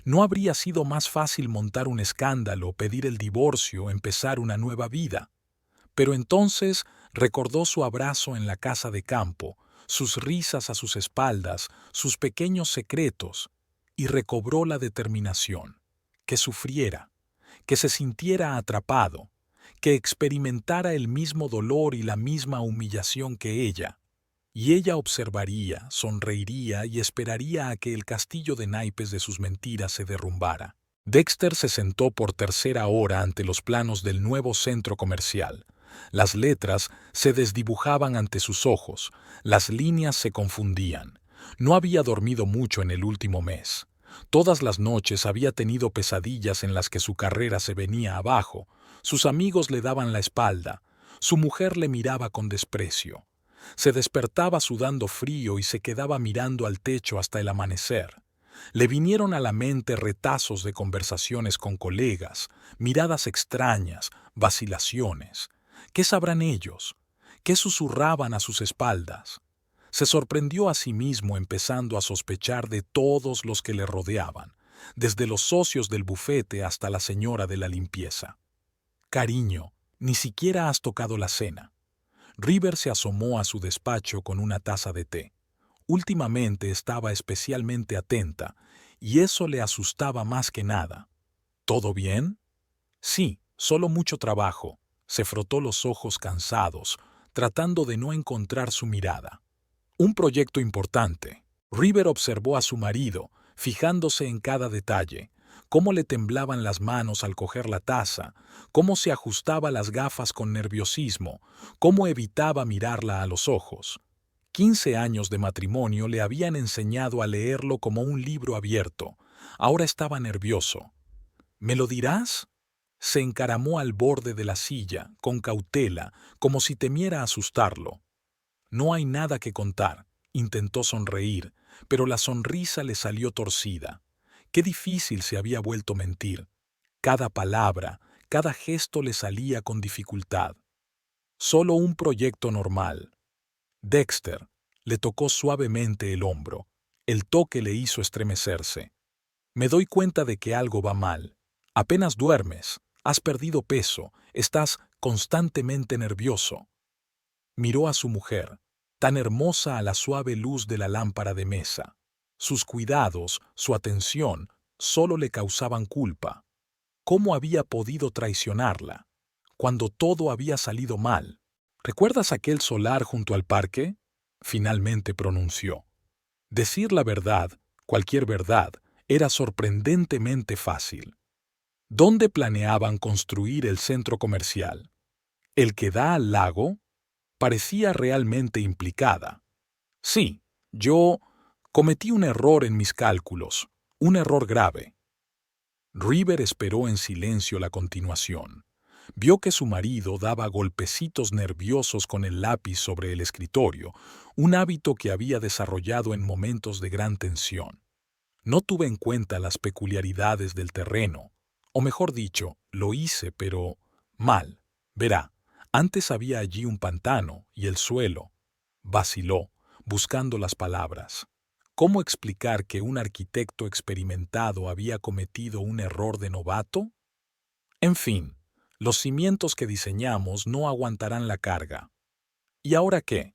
¿No habría sido más fácil montar un escándalo, pedir el divorcio, empezar una nueva vida? Pero entonces recordó su abrazo en la casa de campo, sus risas a sus espaldas, sus pequeños secretos, y recobró la determinación. Que sufriera, que se sintiera atrapado, que experimentara el mismo dolor y la misma humillación que ella. Y ella observaría, sonreiría y esperaría a que el castillo de naipes de sus mentiras se derrumbara. Dexter se sentó por tercera hora ante los planos del nuevo centro comercial. Las letras se desdibujaban ante sus ojos, las líneas se confundían. No había dormido mucho en el último mes. Todas las noches había tenido pesadillas en las que su carrera se venía abajo, sus amigos le daban la espalda, su mujer le miraba con desprecio. Se despertaba sudando frío y se quedaba mirando al techo hasta el amanecer. Le vinieron a la mente retazos de conversaciones con colegas, miradas extrañas, vacilaciones. ¿Qué sabrán ellos? ¿Qué susurraban a sus espaldas? Se sorprendió a sí mismo empezando a sospechar de todos los que le rodeaban, desde los socios del bufete hasta la señora de la limpieza. «Cariño, ni siquiera has tocado la cena». River se asomó a su despacho con una taza de té. Últimamente estaba especialmente atenta, y eso le asustaba más que nada. ¿Todo bien? Sí, solo mucho trabajo. Se frotó los ojos cansados, tratando de no encontrar su mirada. Un proyecto importante. River observó a su marido, fijándose en cada detalle, cómo le temblaban las manos al coger la taza, cómo se ajustaba las gafas con nerviosismo, cómo evitaba mirarla a los ojos. 15 años de matrimonio le habían enseñado a leerlo como un libro abierto. Ahora estaba nervioso. ¿Me lo dirás? Se encaramó al borde de la silla, con cautela, como si temiera asustarlo. No hay nada que contar. Intentó sonreír, pero la sonrisa le salió torcida. Qué difícil se había vuelto mentir. Cada palabra, cada gesto le salía con dificultad. Solo un proyecto normal. Dexter le tocó suavemente el hombro. El toque le hizo estremecerse. Me doy cuenta de que algo va mal. Apenas duermes, has perdido peso, estás constantemente nervioso. Miró a su mujer, tan hermosa a la suave luz de la lámpara de mesa. Sus cuidados, su atención, solo le causaban culpa. ¿Cómo había podido traicionarla? Cuando todo había salido mal. ¿Recuerdas aquel solar junto al parque? Finalmente pronunció. Decir la verdad, cualquier verdad, era sorprendentemente fácil. ¿Dónde planeaban construir el centro comercial? ¿El que da al lago? Parecía realmente implicada. Sí, yo cometí un error en mis cálculos, un error grave. River esperó en silencio la continuación. Vio que su marido daba golpecitos nerviosos con el lápiz sobre el escritorio, un hábito que había desarrollado en momentos de gran tensión. No tuve en cuenta las peculiaridades del terreno, o mejor dicho, lo hice, pero mal. Verá, antes había allí un pantano y el suelo. Vaciló, buscando las palabras. ¿Cómo explicar que un arquitecto experimentado había cometido un error de novato? En fin, los cimientos que diseñamos no aguantarán la carga. ¿Y ahora qué?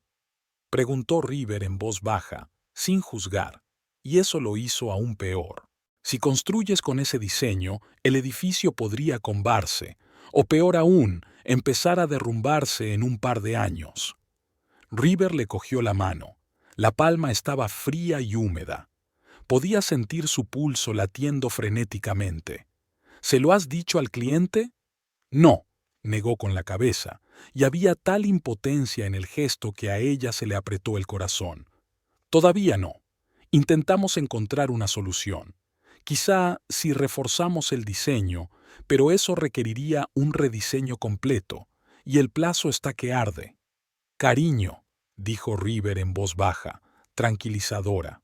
Preguntó River en voz baja, sin juzgar, y eso lo hizo aún peor. Si construyes con ese diseño, el edificio podría combarse, o peor aún, empezar a derrumbarse en un par de años. River le cogió la mano. La palma estaba fría y húmeda. Podía sentir su pulso latiendo frenéticamente. ¿Se lo has dicho al cliente? No, negó con la cabeza, y había tal impotencia en el gesto que a ella se le apretó el corazón. Todavía no. Intentamos encontrar una solución. Quizá si reforzamos el diseño, pero eso requeriría un rediseño completo, y el plazo está que arde. Cariño, dijo River en voz baja, tranquilizadora.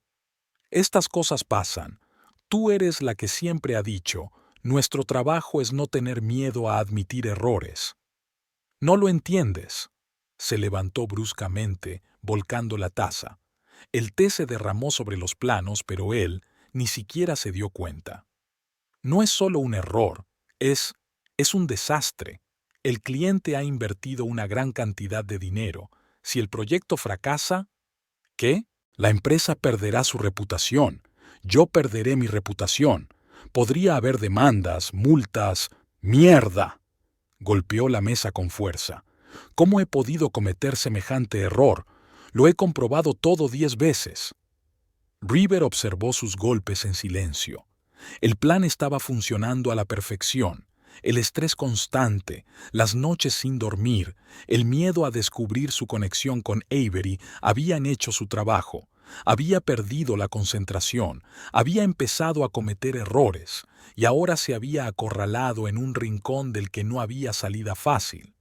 Estas cosas pasan. Tú eres la que siempre ha dicho, nuestro trabajo es no tener miedo a admitir errores. No lo entiendes. Se levantó bruscamente, volcando la taza. El té se derramó sobre los planos, pero él ni siquiera se dio cuenta. No es solo un error, es un desastre. El cliente ha invertido una gran cantidad de dinero. Si el proyecto fracasa, ¿qué? La empresa perderá su reputación. Yo perderé mi reputación. Podría haber demandas, multas. ¡Mierda! Golpeó la mesa con fuerza. ¿Cómo he podido cometer semejante error? Lo he comprobado todo 10 veces. River observó sus golpes en silencio. El plan estaba funcionando a la perfección. El estrés constante, las noches sin dormir, el miedo a descubrir su conexión con Avery habían hecho su trabajo. Había perdido la concentración, había empezado a cometer errores, y ahora se había acorralado en un rincón del que no había salida fácil.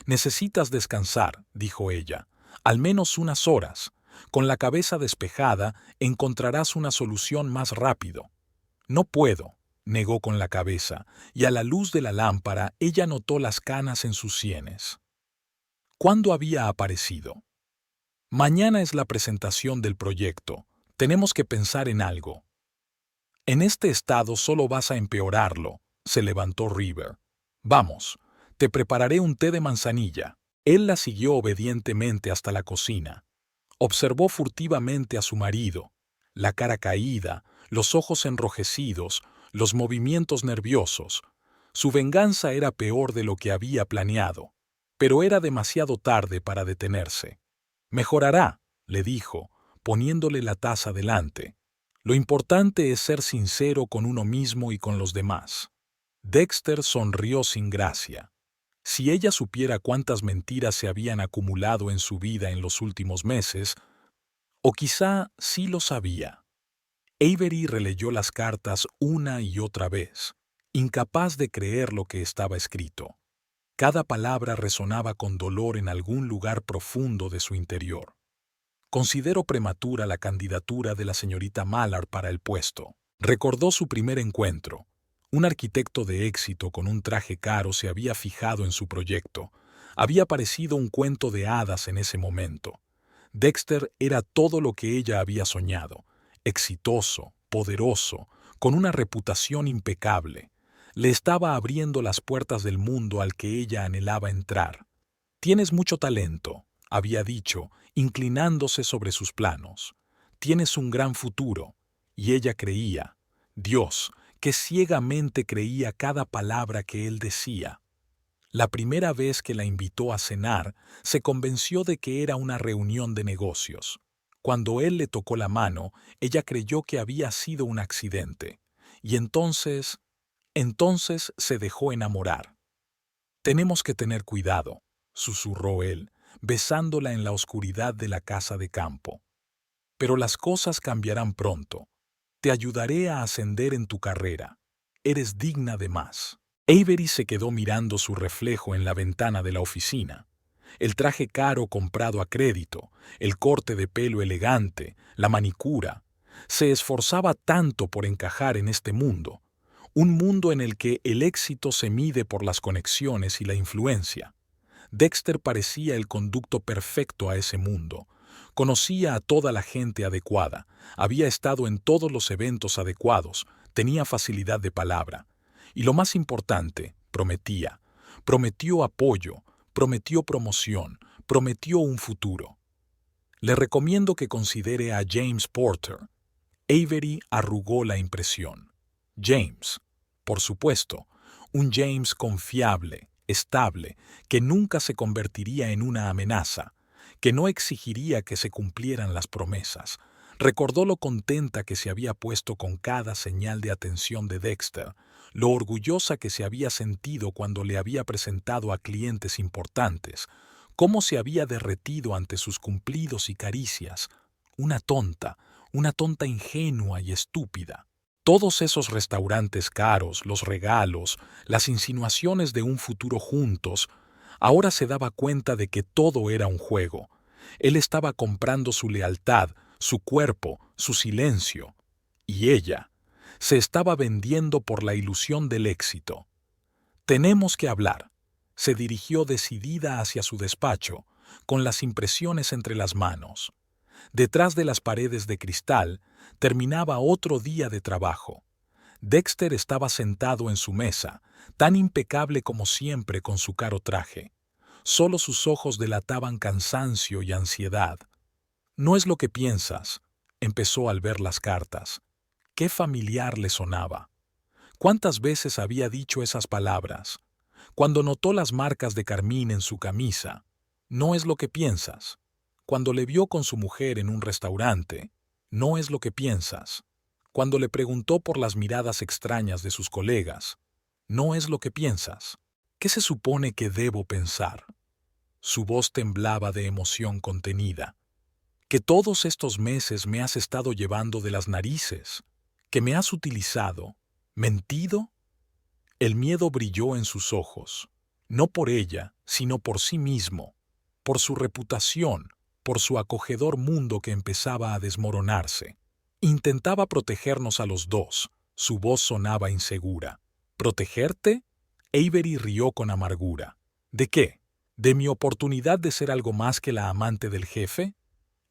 Necesitas descansar, dijo ella, al menos unas horas. Con la cabeza despejada encontrarás una solución más rápido. No puedo, negó con la cabeza, y a la luz de la lámpara ella notó las canas en sus sienes. ¿Cuándo había aparecido? Mañana es la presentación del proyecto. Tenemos que pensar en algo. En este estado solo vas a empeorarlo, se levantó River. Vamos, te prepararé un té de manzanilla. Él la siguió obedientemente hasta la cocina. Observó furtivamente a su marido, la cara caída, los ojos enrojecidos, los movimientos nerviosos. Su venganza era peor de lo que había planeado, pero era demasiado tarde para detenerse. Mejorará, le dijo, poniéndole la taza delante. Lo importante es ser sincero con uno mismo y con los demás. Dexter sonrió sin gracia. Si ella supiera cuántas mentiras se habían acumulado en su vida en los últimos meses, o quizá sí lo sabía. Avery releyó las cartas una y otra vez, incapaz de creer lo que estaba escrito. Cada palabra resonaba con dolor en algún lugar profundo de su interior. Considero prematura la candidatura de la señorita Mallard para el puesto. Recordó su primer encuentro. Un arquitecto de éxito con un traje caro se había fijado en su proyecto. Había parecido un cuento de hadas en ese momento. Dexter era todo lo que ella había soñado. Exitoso, poderoso, con una reputación impecable. Le estaba abriendo las puertas del mundo al que ella anhelaba entrar. «Tienes mucho talento», había dicho, inclinándose sobre sus planos. «Tienes un gran futuro». Y ella creía, Dios, que ciegamente creía cada palabra que él decía. La primera vez que la invitó a cenar, se convenció de que era una reunión de negocios. Cuando él le tocó la mano, ella creyó que había sido un accidente. Y entonces se dejó enamorar. «Tenemos que tener cuidado», susurró él, besándola en la oscuridad de la casa de campo. «Pero las cosas cambiarán pronto. Te ayudaré a ascender en tu carrera. Eres digna de más». Avery se quedó mirando su reflejo en la ventana de la oficina. El traje caro comprado a crédito, el corte de pelo elegante, la manicura. Se esforzaba tanto por encajar en este mundo. Un mundo en el que el éxito se mide por las conexiones y la influencia. Dexter parecía el conducto perfecto a ese mundo. Conocía a toda la gente adecuada, había estado en todos los eventos adecuados, tenía facilidad de palabra. Y lo más importante, prometía. Prometió apoyo, prometió promoción, prometió un futuro. «Le recomiendo que considere a James Porter». Avery arrugó la impresión. James, por supuesto, un James confiable, estable, que nunca se convertiría en una amenaza, que no exigiría que se cumplieran las promesas. Recordó lo contenta que se había puesto con cada señal de atención de Dexter, lo orgullosa que se había sentido cuando le había presentado a clientes importantes, cómo se había derretido ante sus cumplidos y caricias. Una tonta ingenua y estúpida. Todos esos restaurantes caros, los regalos, las insinuaciones de un futuro juntos, ahora se daba cuenta de que todo era un juego. Él estaba comprando su lealtad, su cuerpo, su silencio. Y ella se estaba vendiendo por la ilusión del éxito. «Tenemos que hablar». Se dirigió decidida hacia su despacho, con las impresiones entre las manos. Detrás de las paredes de cristal terminaba otro día de trabajo. Dexter estaba sentado en su mesa, tan impecable como siempre con su caro traje. Solo sus ojos delataban cansancio y ansiedad. «No es lo que piensas», empezó al ver las cartas. Qué familiar le sonaba. ¿Cuántas veces había dicho esas palabras? Cuando notó las marcas de carmín en su camisa. «No es lo que piensas». Cuando le vio con su mujer en un restaurante. «No es lo que piensas». Cuando le preguntó por las miradas extrañas de sus colegas. «No es lo que piensas». ¿Qué se supone que debo pensar? Su voz temblaba de emoción contenida. «Que todos estos meses me has estado llevando de las narices, que me has utilizado, mentido». El miedo brilló en sus ojos, no por ella, sino por sí mismo, por su reputación, por su acogedor mundo que empezaba a desmoronarse. Intentaba protegernos a los dos, su voz sonaba insegura. «¿Protegerte?» Avery rió con amargura. «¿De qué? ¿De mi oportunidad de ser algo más que la amante del jefe?»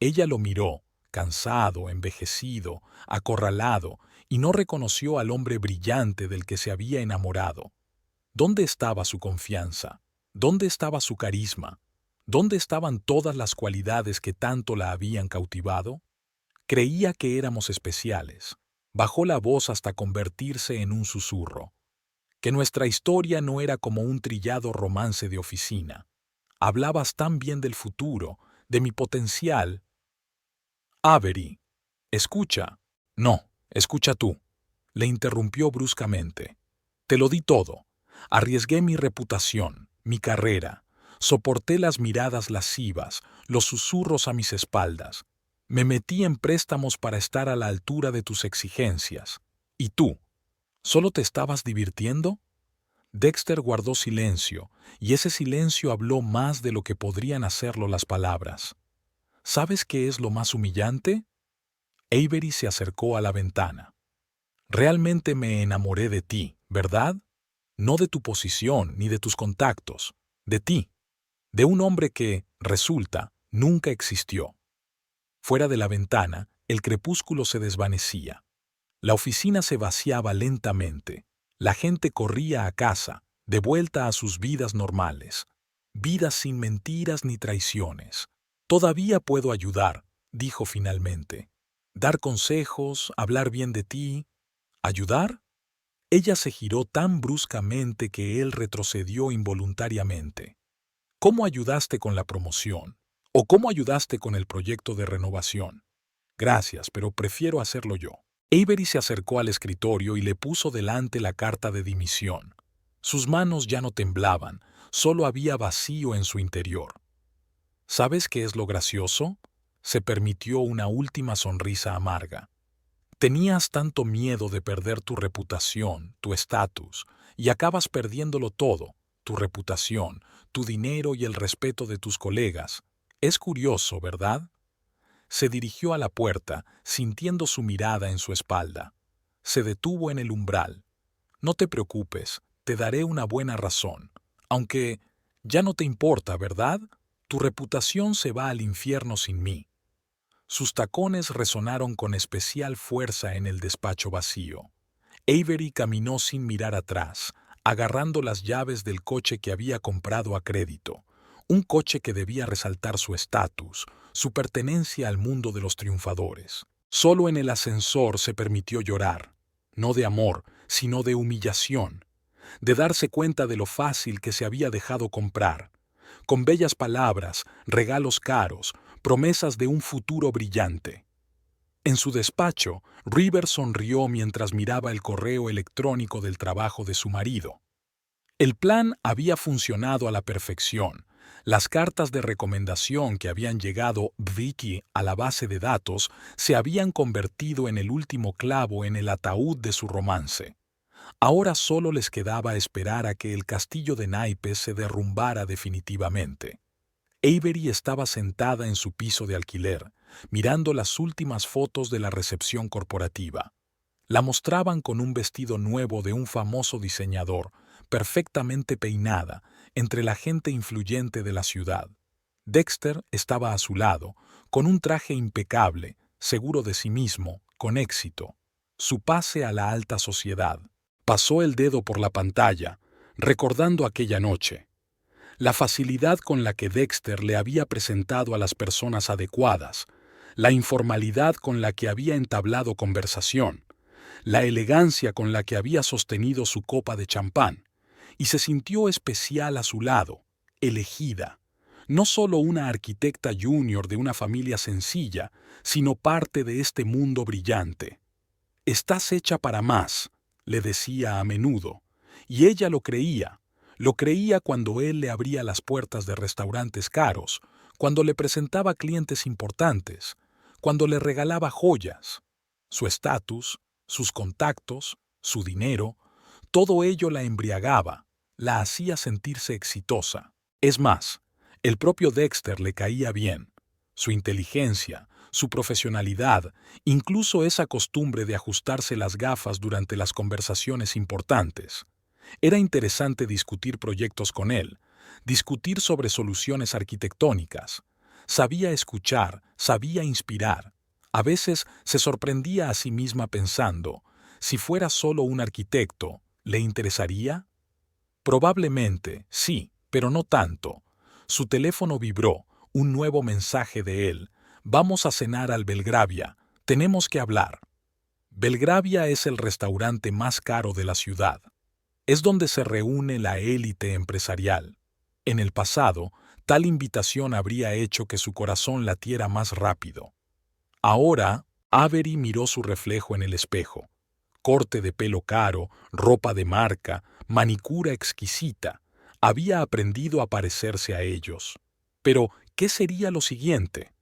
Ella lo miró, cansado, envejecido, acorralado, y no reconoció al hombre brillante del que se había enamorado. ¿Dónde estaba su confianza? ¿Dónde estaba su carisma? ¿Dónde estaban todas las cualidades que tanto la habían cautivado? Creía que éramos especiales. Bajó la voz hasta convertirse en un susurro. Que nuestra historia no era como un trillado romance de oficina. Hablabas tan bien del futuro, de mi potencial. «Avery, escucha». No, escucha tú, le interrumpió bruscamente. Te lo di todo. Arriesgué mi reputación, mi carrera. Soporté las miradas lascivas, los susurros a mis espaldas. Me metí en préstamos para estar a la altura de tus exigencias. ¿Y tú? ¿Solo te estabas divirtiendo? Dexter guardó silencio, y ese silencio habló más de lo que podrían hacerlo las palabras. ¿Sabes qué es lo más humillante? Avery se acercó a la ventana. Realmente me enamoré de ti, ¿verdad? No de tu posición ni de tus contactos, de ti, de un hombre que, resulta, nunca existió. Fuera de la ventana, el crepúsculo se desvanecía. La oficina se vaciaba lentamente. La gente corría a casa, de vuelta a sus vidas normales. Vidas sin mentiras ni traiciones. Todavía puedo ayudar, dijo finalmente. Dar consejos, hablar bien de ti. ¿Ayudar? Ella se giró tan bruscamente que él retrocedió involuntariamente. ¿Cómo ayudaste con la promoción? ¿O cómo ayudaste con el proyecto de renovación? Gracias, pero prefiero hacerlo yo. Avery se acercó al escritorio y le puso delante la carta de dimisión. Sus manos ya no temblaban, solo había vacío en su interior. ¿Sabes qué es lo gracioso? Se permitió una última sonrisa amarga. Tenías tanto miedo de perder tu reputación, tu estatus, y acabas perdiéndolo todo, tu reputación, tu dinero y el respeto de tus colegas. Es curioso, ¿verdad? Se dirigió a la puerta, sintiendo su mirada en su espalda. Se detuvo en el umbral. No te preocupes, te daré una buena razón. Aunque ya no te importa, ¿verdad? Tu reputación se va al infierno sin mí. Sus tacones resonaron con especial fuerza en el despacho vacío. Avery caminó sin mirar atrás, agarrando las llaves del coche que había comprado a crédito, un coche que debía resaltar su estatus, su pertenencia al mundo de los triunfadores. Solo en el ascensor se permitió llorar, no de amor, sino de humillación, de darse cuenta de lo fácil que se había dejado comprar, con bellas palabras, regalos caros, promesas de un futuro brillante. En su despacho, River sonrió mientras miraba el correo electrónico del trabajo de su marido. El plan había funcionado a la perfección. Las cartas de recomendación que habían llegado Vicky a la base de datos se habían convertido en el último clavo en el ataúd de su romance. Ahora solo les quedaba esperar a que el castillo de naipes se derrumbara definitivamente. Avery estaba sentada en su piso de alquiler, mirando las últimas fotos de la recepción corporativa. La mostraban con un vestido nuevo de un famoso diseñador, perfectamente peinada, entre la gente influyente de la ciudad. Dexter estaba a su lado, con un traje impecable, seguro de sí mismo, con éxito. Su pase a la alta sociedad. Pasó el dedo por la pantalla, recordando aquella noche. La facilidad con la que Dexter le había presentado a las personas adecuadas, la informalidad con la que había entablado conversación, la elegancia con la que había sostenido su copa de champán, y se sintió especial a su lado, elegida, no solo una arquitecta junior de una familia sencilla, sino parte de este mundo brillante. «Estás hecha para más», le decía a menudo, y ella lo creía cuando él le abría las puertas de restaurantes caros, cuando le presentaba clientes importantes, cuando le regalaba joyas. Su estatus, sus contactos, su dinero, todo ello la embriagaba, la hacía sentirse exitosa. Es más, el propio Dexter le caía bien. Su inteligencia, su profesionalidad, incluso esa costumbre de ajustarse las gafas durante las conversaciones importantes. Era interesante discutir proyectos con él, discutir sobre soluciones arquitectónicas. Sabía escuchar, sabía inspirar. A veces se sorprendía a sí misma pensando, si fuera solo un arquitecto, ¿le interesaría? Probablemente, sí, pero no tanto. Su teléfono vibró, un nuevo mensaje de él. Vamos a cenar al Belgravia, tenemos que hablar. Belgravia es el restaurante más caro de la ciudad. Es donde se reúne la élite empresarial. En el pasado, tal invitación habría hecho que su corazón latiera más rápido. Ahora, Avery miró su reflejo en el espejo. Corte de pelo caro, ropa de marca, manicura exquisita. Había aprendido a parecerse a ellos. Pero, ¿qué sería lo siguiente?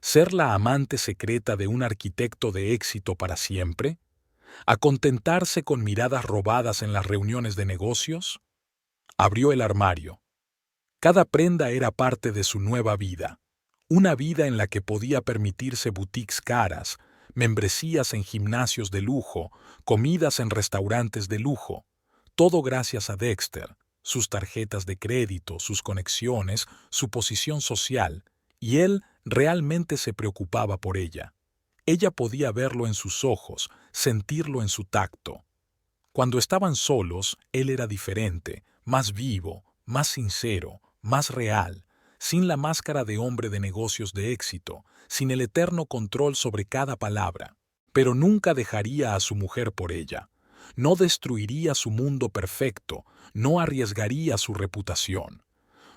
¿Ser la amante secreta de un arquitecto de éxito para siempre? ¿A contentarse con miradas robadas en las reuniones de negocios? Abrió el armario. Cada prenda era parte de su nueva vida. Una vida en la que podía permitirse boutiques caras, membresías en gimnasios de lujo, comidas en restaurantes de lujo. Todo gracias a Dexter, sus tarjetas de crédito, sus conexiones, su posición social, y él realmente se preocupaba por ella. Ella podía verlo en sus ojos, sentirlo en su tacto. Cuando estaban solos, él era diferente, más vivo, más sincero, más real, sin la máscara de hombre de negocios de éxito, sin el eterno control sobre cada palabra. Pero nunca dejaría a su mujer por ella. No destruiría su mundo perfecto, no arriesgaría su reputación.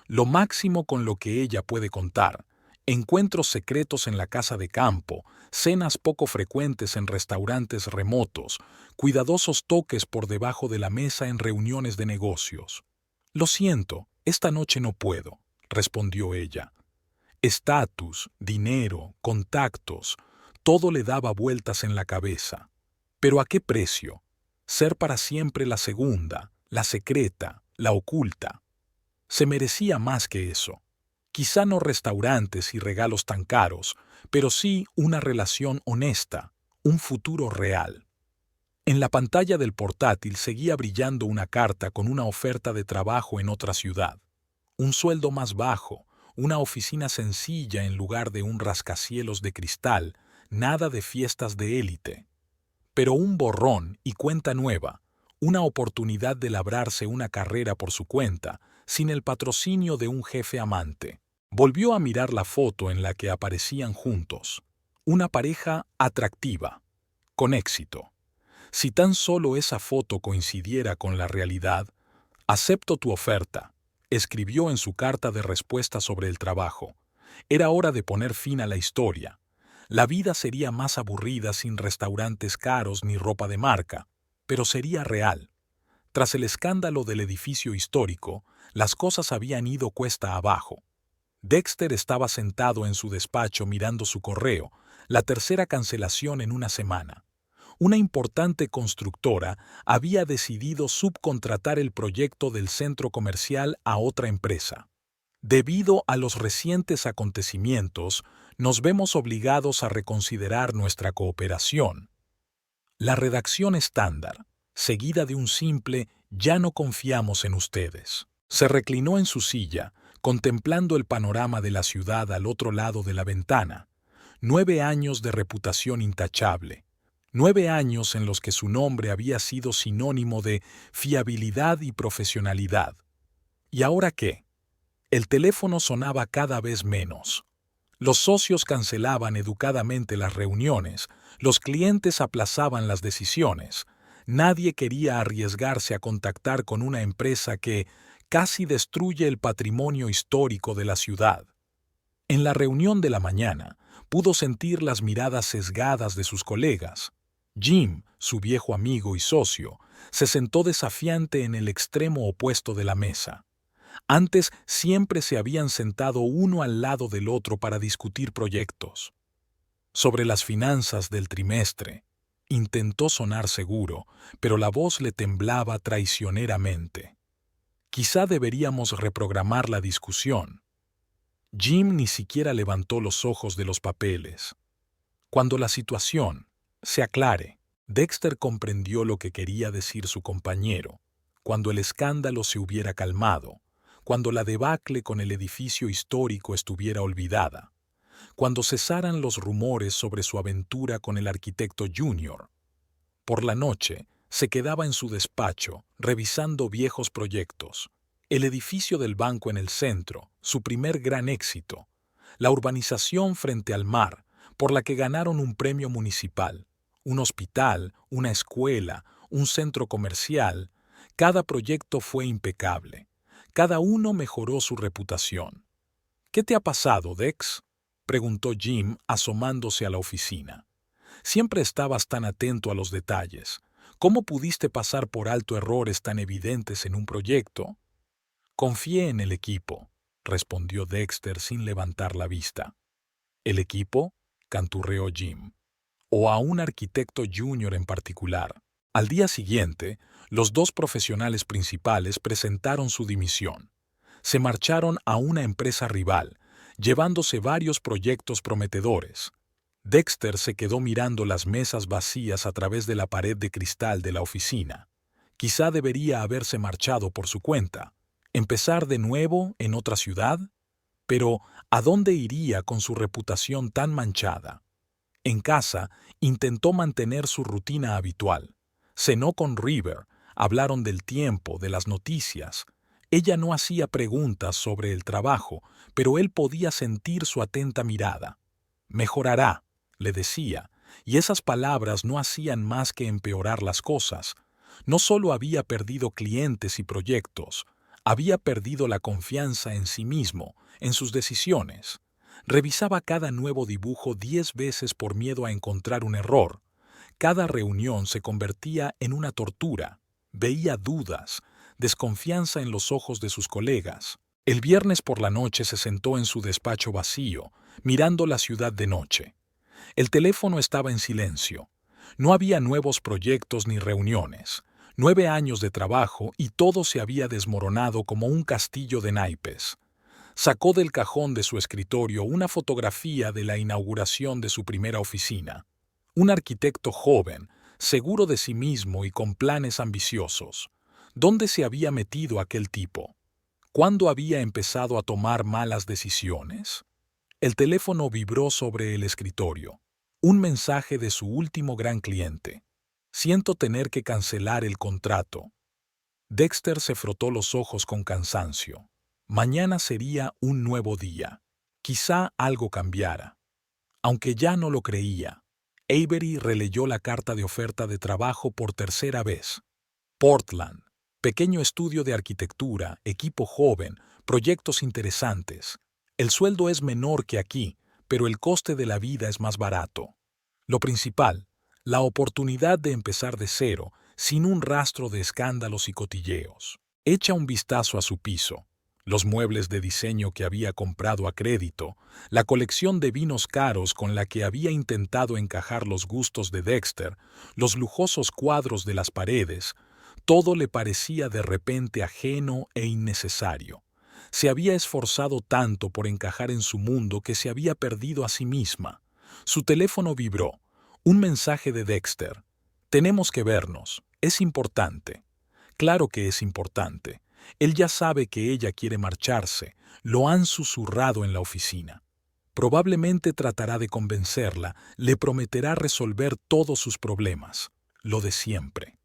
Lo máximo con lo que ella puede contar: encuentros secretos en la casa de campo, cenas poco frecuentes en restaurantes remotos, cuidadosos toques por debajo de la mesa en reuniones de negocios. Lo siento, esta noche no puedo, respondió ella. Estatus, dinero, contactos, todo le daba vueltas en la cabeza. ¿Pero a qué precio? Ser para siempre la segunda, la secreta, la oculta. Se merecía más que eso. Quizá no restaurantes y regalos tan caros, pero sí una relación honesta, un futuro real. En la pantalla del portátil seguía brillando una carta con una oferta de trabajo en otra ciudad. Un sueldo más bajo, una oficina sencilla en lugar de un rascacielos de cristal, nada de fiestas de élite. Pero un borrón y cuenta nueva, una oportunidad de labrarse una carrera por su cuenta, sin el patrocinio de un jefe amante. Volvió a mirar la foto en la que aparecían juntos. Una pareja atractiva, con éxito. Si tan solo esa foto coincidiera con la realidad, acepto tu oferta, escribió en su carta de respuesta sobre el trabajo. Era hora de poner fin a la historia. La vida sería más aburrida sin restaurantes caros ni ropa de marca, pero sería real. Tras el escándalo del edificio histórico, las cosas habían ido cuesta abajo. Dexter estaba sentado en su despacho mirando su correo, la tercera cancelación en una semana. Una importante constructora había decidido subcontratar el proyecto del centro comercial a otra empresa. Debido a los recientes acontecimientos, nos vemos obligados a reconsiderar nuestra cooperación. La redacción estándar, seguida de un simple «ya no confiamos en ustedes». Se reclinó en su silla, contemplando el panorama de la ciudad al otro lado de la ventana. 9 años de reputación intachable. 9 años en los que su nombre había sido sinónimo de fiabilidad y profesionalidad. ¿Y ahora qué? El teléfono sonaba cada vez menos. Los socios cancelaban educadamente las reuniones, los clientes aplazaban las decisiones. Nadie quería arriesgarse a contactar con una empresa que casi destruye el patrimonio histórico de la ciudad. En la reunión de la mañana, pudo sentir las miradas sesgadas de sus colegas. Jim, su viejo amigo y socio, se sentó desafiante en el extremo opuesto de la mesa. Antes siempre se habían sentado uno al lado del otro para discutir proyectos. Sobre las finanzas del trimestre, intentó sonar seguro, pero la voz le temblaba traicioneramente. Quizá deberíamos reprogramar la discusión. Jim ni siquiera levantó los ojos de los papeles. Cuando la situación se aclare, Dexter comprendió lo que quería decir su compañero. Cuando el escándalo se hubiera calmado, cuando la debacle con el edificio histórico estuviera olvidada, cuando cesaran los rumores sobre su aventura con el arquitecto junior. Por la noche, se quedaba en su despacho, revisando viejos proyectos. El edificio del banco en el centro, su primer gran éxito. La urbanización frente al mar, por la que ganaron un premio municipal. Un hospital, una escuela, un centro comercial. Cada proyecto fue impecable. Cada uno mejoró su reputación. «¿Qué te ha pasado, Dex?», preguntó Jim, asomándose a la oficina. Siempre estabas tan atento a los detalles. ¿Cómo pudiste pasar por alto errores tan evidentes en un proyecto? Confié en el equipo, respondió Dexter sin levantar la vista. ¿El equipo?, canturreó Jim. ¿O a un arquitecto junior en particular? Al día siguiente, los dos profesionales principales presentaron su dimisión. Se marcharon a una empresa rival, llevándose varios proyectos prometedores. Dexter se quedó mirando las mesas vacías a través de la pared de cristal de la oficina. Quizá debería haberse marchado por su cuenta. ¿Empezar de nuevo en otra ciudad? Pero, ¿a dónde iría con su reputación tan manchada? En casa, intentó mantener su rutina habitual. Cenó con River, hablaron del tiempo, de las noticias. Ella no hacía preguntas sobre el trabajo, pero él podía sentir su atenta mirada. Mejorará, le decía, y esas palabras no hacían más que empeorar las cosas. No solo había perdido clientes y proyectos, había perdido la confianza en sí mismo, en sus decisiones. Revisaba cada nuevo dibujo 10 veces por miedo a encontrar un error. Cada reunión se convertía en una tortura. Veía dudas, desconfianza en los ojos de sus colegas. El viernes por la noche se sentó en su despacho vacío, mirando la ciudad de noche. El teléfono estaba en silencio. No había nuevos proyectos ni reuniones. 9 años de trabajo y todo se había desmoronado como un castillo de naipes. Sacó del cajón de su escritorio una fotografía de la inauguración de su primera oficina. Un arquitecto joven, seguro de sí mismo y con planes ambiciosos. ¿Dónde se había metido aquel tipo? ¿Cuándo había empezado a tomar malas decisiones? El teléfono vibró sobre el escritorio. Un mensaje de su último gran cliente. Siento tener que cancelar el contrato. Dexter se frotó los ojos con cansancio. Mañana sería un nuevo día. Quizá algo cambiara. Aunque ya no lo creía, Avery releyó la carta de oferta de trabajo por tercera vez. Portland. Pequeño estudio de arquitectura, equipo joven, proyectos interesantes. El sueldo es menor que aquí, pero el coste de la vida es más barato. Lo principal, la oportunidad de empezar de cero, sin un rastro de escándalos y cotilleos. Echa un vistazo a su piso. Los muebles de diseño que había comprado a crédito, la colección de vinos caros con la que había intentado encajar los gustos de Dexter, los lujosos cuadros de las paredes, todo le parecía de repente ajeno e innecesario. Se había esforzado tanto por encajar en su mundo que se había perdido a sí misma. Su teléfono vibró. Un mensaje de Dexter. Tenemos que vernos. Es importante. Claro que es importante. Él ya sabe que ella quiere marcharse. Lo han susurrado en la oficina. Probablemente tratará de convencerla, le prometerá resolver todos sus problemas. Lo de siempre.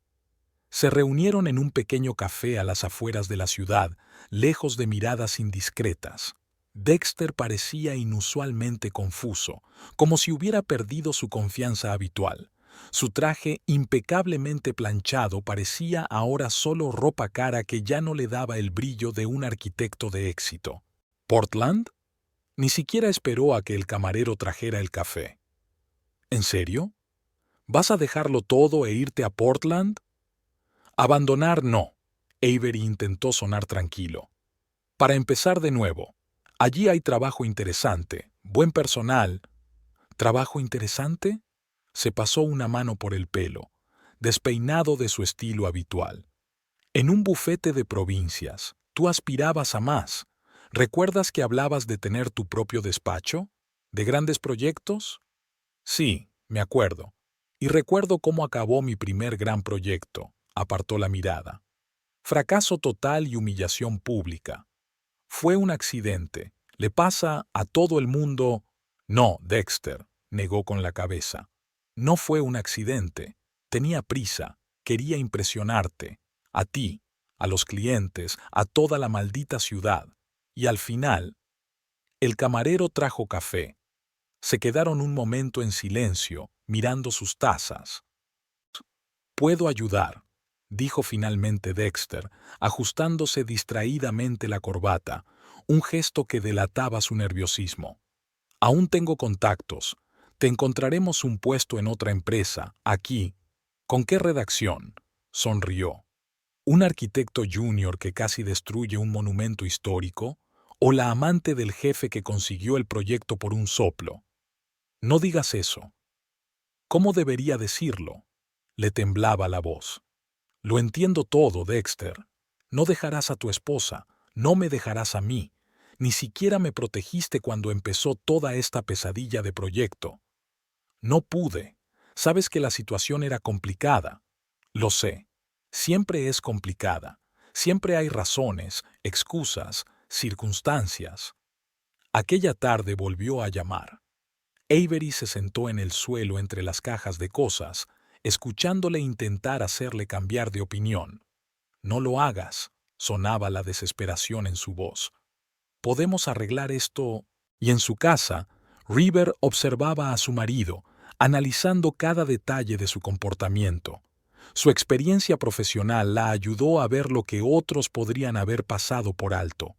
Se reunieron en un pequeño café a las afueras de la ciudad, lejos de miradas indiscretas. Dexter parecía inusualmente confuso, como si hubiera perdido su confianza habitual. Su traje impecablemente planchado parecía ahora solo ropa cara que ya no le daba el brillo de un arquitecto de éxito. ¿Portland? Ni siquiera esperó a que el camarero trajera el café. ¿En serio? ¿Vas a dejarlo todo e irte a Portland? Abandonar no. Avery intentó sonar tranquilo. Para empezar de nuevo. Allí hay trabajo interesante, buen personal. ¿Trabajo interesante? Se pasó una mano por el pelo, despeinado de su estilo habitual. En un bufete de provincias, tú aspirabas a más. ¿Recuerdas que hablabas de tener tu propio despacho? ¿De grandes proyectos? Sí, me acuerdo. Y recuerdo cómo acabó mi primer gran proyecto. Apartó la mirada. Fracaso total y humillación pública. Fue un accidente. Le pasa a todo el mundo. No, Dexter, negó con la cabeza. No fue un accidente. Tenía prisa. Quería impresionarte. A ti, a los clientes, a toda la maldita ciudad. Y al final, el camarero trajo café. Se quedaron un momento en silencio, mirando sus tazas. Puedo ayudar, dijo finalmente Dexter, ajustándose distraídamente la corbata, un gesto que delataba su nerviosismo. Aún tengo contactos. Te encontraremos un puesto en otra empresa, aquí. ¿Con qué redacción? Sonrió. ¿Un arquitecto junior que casi destruye un monumento histórico? ¿O la amante del jefe que consiguió el proyecto por un soplo? No digas eso. ¿Cómo debería decirlo? Le temblaba la voz. Lo entiendo todo, Dexter. No dejarás a tu esposa, no me dejarás a mí. Ni siquiera me protegiste cuando empezó toda esta pesadilla de proyecto. No pude. Sabes que la situación era complicada. Lo sé. Siempre es complicada. Siempre hay razones, excusas, circunstancias. Aquella tarde volvió a llamar. Avery se sentó en el suelo entre las cajas de cosas, escuchándole intentar hacerle cambiar de opinión. No lo hagas, sonaba la desesperación en su voz. Podemos arreglar esto. Y en su casa, River observaba a su marido, analizando cada detalle de su comportamiento. Su experiencia profesional la ayudó a ver lo que otros podrían haber pasado por alto.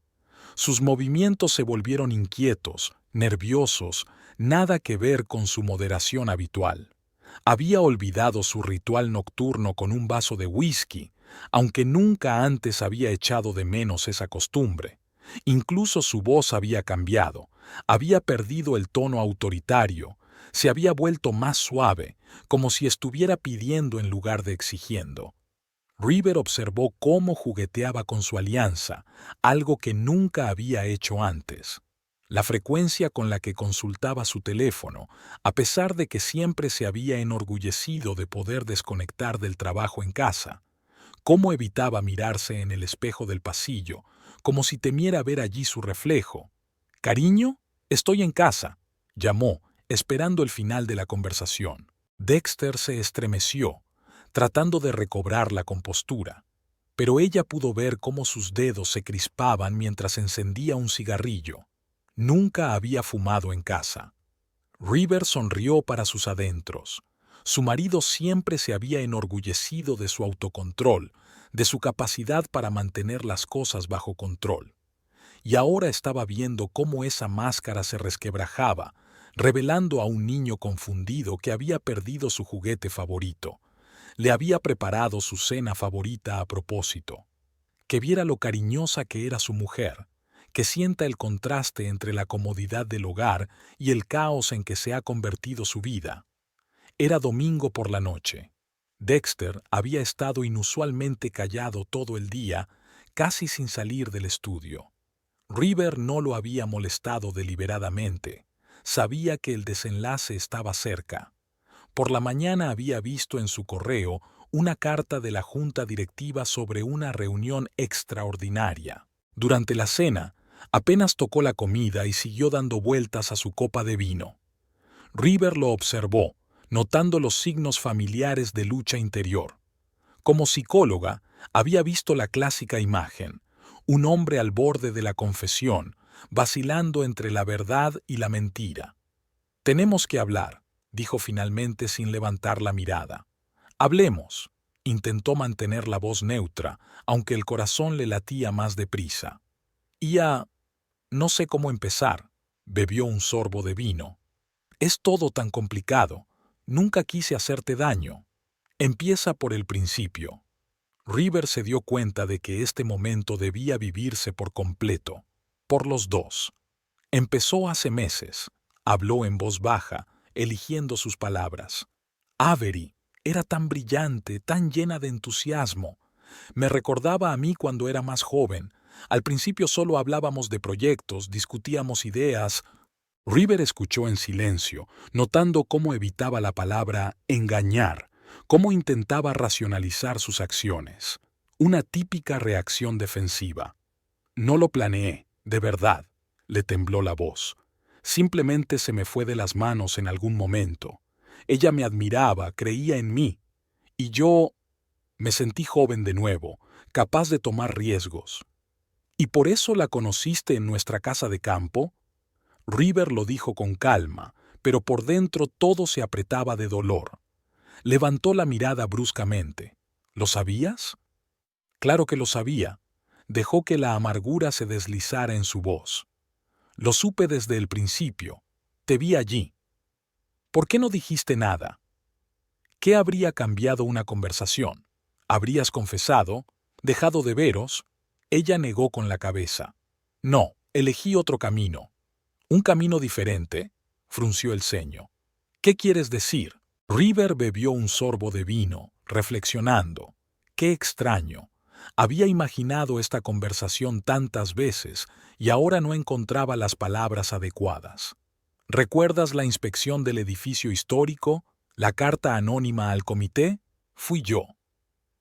Sus movimientos se volvieron inquietos, nerviosos, nada que ver con su moderación habitual. Había olvidado su ritual nocturno con un vaso de whisky, aunque nunca antes había echado de menos esa costumbre. Incluso su voz había cambiado, había perdido el tono autoritario, se había vuelto más suave, como si estuviera pidiendo en lugar de exigiendo. River observó cómo jugueteaba con su alianza, algo que nunca había hecho antes. La frecuencia con la que consultaba su teléfono, a pesar de que siempre se había enorgullecido de poder desconectar del trabajo en casa. Cómo evitaba mirarse en el espejo del pasillo, como si temiera ver allí su reflejo. «Cariño, estoy en casa», llamó, esperando el final de la conversación. Dexter se estremeció, tratando de recobrar la compostura, pero ella pudo ver cómo sus dedos se crispaban mientras encendía un cigarrillo. Nunca había fumado en casa. River sonrió para sus adentros. Su marido siempre se había enorgullecido de su autocontrol, de su capacidad para mantener las cosas bajo control. Y ahora estaba viendo cómo esa máscara se resquebrajaba, revelando a un niño confundido que había perdido su juguete favorito. Le había preparado su cena favorita a propósito. Que viera lo cariñosa que era su mujer, que sienta el contraste entre la comodidad del hogar y el caos en que se ha convertido su vida. Era domingo por la noche. Dexter había estado inusualmente callado todo el día, casi sin salir del estudio. River no lo había molestado deliberadamente. Sabía que el desenlace estaba cerca. Por la mañana había visto en su correo una carta de la junta directiva sobre una reunión extraordinaria. Durante la cena, apenas tocó la comida y siguió dando vueltas a su copa de vino. River lo observó, notando los signos familiares de lucha interior. Como psicóloga, había visto la clásica imagen, un hombre al borde de la confesión, vacilando entre la verdad y la mentira. «Tenemos que hablar», dijo finalmente sin levantar la mirada. «Hablemos», intentó mantener la voz neutra, aunque el corazón le latía más deprisa. No sé cómo empezar», bebió un sorbo de vino. «Es todo tan complicado. Nunca quise hacerte daño. Empieza por el principio». River se dio cuenta de que este momento debía vivirse por completo, por los dos. Empezó hace meses. Habló en voz baja, eligiendo sus palabras. Avery era tan brillante, tan llena de entusiasmo. Me recordaba a mí cuando era más joven. Al principio solo hablábamos de proyectos, discutíamos ideas. River escuchó en silencio, notando cómo evitaba la palabra engañar, cómo intentaba racionalizar sus acciones. Una típica reacción defensiva. «No lo planeé, de verdad», le tembló la voz. «Simplemente se me fue de las manos en algún momento. Ella me admiraba, creía en mí. Y yo me sentí joven de nuevo, capaz de tomar riesgos». «¿Y por eso la conociste en nuestra casa de campo?» River lo dijo con calma, pero por dentro todo se apretaba de dolor. Levantó la mirada bruscamente. «¿Lo sabías?» Claro que lo sabía. Dejó que la amargura se deslizara en su voz. «Lo supe desde el principio. Te vi allí». ¿Por qué no dijiste nada? ¿Qué habría cambiado una conversación? ¿Habrías confesado? ¿Dejado de veros? Ella negó con la cabeza. No, elegí otro camino. ¿Un camino diferente? Frunció el ceño. ¿Qué quieres decir? River bebió un sorbo de vino, reflexionando. Qué extraño. Había imaginado esta conversación tantas veces y ahora no encontraba las palabras adecuadas. ¿Recuerdas la inspección del edificio histórico? ¿La carta anónima al comité? Fui yo.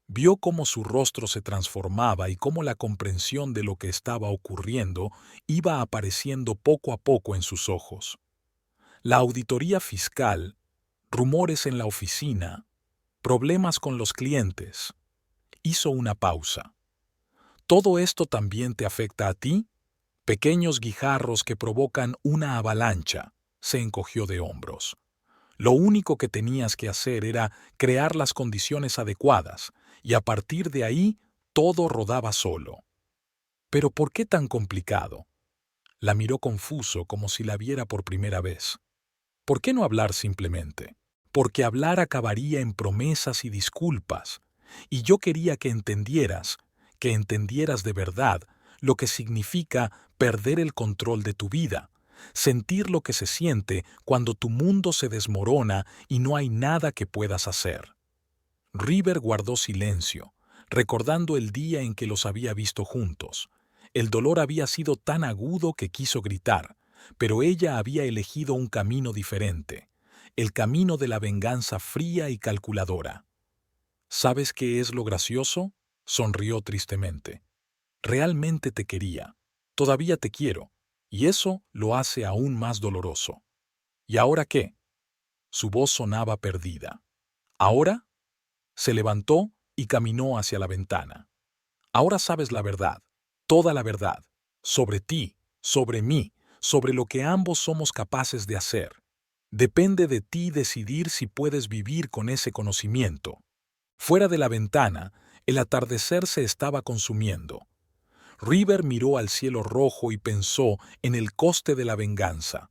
Vio cómo su rostro se transformaba y cómo la comprensión de lo que estaba ocurriendo iba apareciendo poco a poco en sus ojos. La auditoría fiscal, rumores en la oficina, problemas con los clientes. Hizo una pausa. ¿Todo esto también te afecta a ti? Pequeños guijarros que provocan una avalancha. Se encogió de hombros. Lo único que tenías que hacer era crear las condiciones adecuadas, y a partir de ahí todo rodaba solo. ¿Pero por qué tan complicado? La miró confuso como si la viera por primera vez. ¿Por qué no hablar simplemente? Porque hablar acabaría en promesas y disculpas, y yo quería que entendieras de verdad lo que significa perder el control de tu vida, sentir lo que se siente cuando tu mundo se desmorona y no hay nada que puedas hacer. River guardó silencio, recordando el día en que los había visto juntos. El dolor había sido tan agudo que quiso gritar, pero ella había elegido un camino diferente, el camino de la venganza fría y calculadora. ¿Sabes qué es lo gracioso? Sonrió tristemente. Realmente te quería. Todavía te quiero, y eso lo hace aún más doloroso. ¿Y ahora qué? Su voz sonaba perdida. ¿Ahora? Se levantó y caminó hacia la ventana. Ahora sabes la verdad, toda la verdad, sobre ti, sobre mí, sobre lo que ambos somos capaces de hacer. Depende de ti decidir si puedes vivir con ese conocimiento. Fuera de la ventana, el atardecer se estaba consumiendo. River miró al cielo rojo y pensó en el coste de la venganza.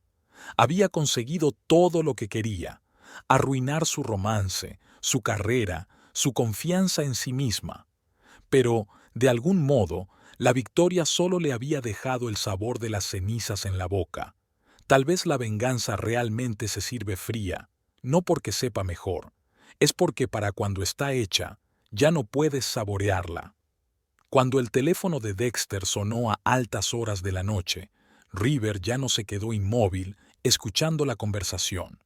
Había conseguido todo lo que quería, arruinar su romance, su carrera, su confianza en sí misma. Pero, de algún modo, la victoria solo le había dejado el sabor de las cenizas en la boca. Tal vez la venganza realmente se sirve fría, no porque sepa mejor, es porque para cuando está hecha, ya no puedes saborearla. Cuando el teléfono de Dexter sonó a altas horas de la noche, River ya no se quedó inmóvil escuchando la conversación.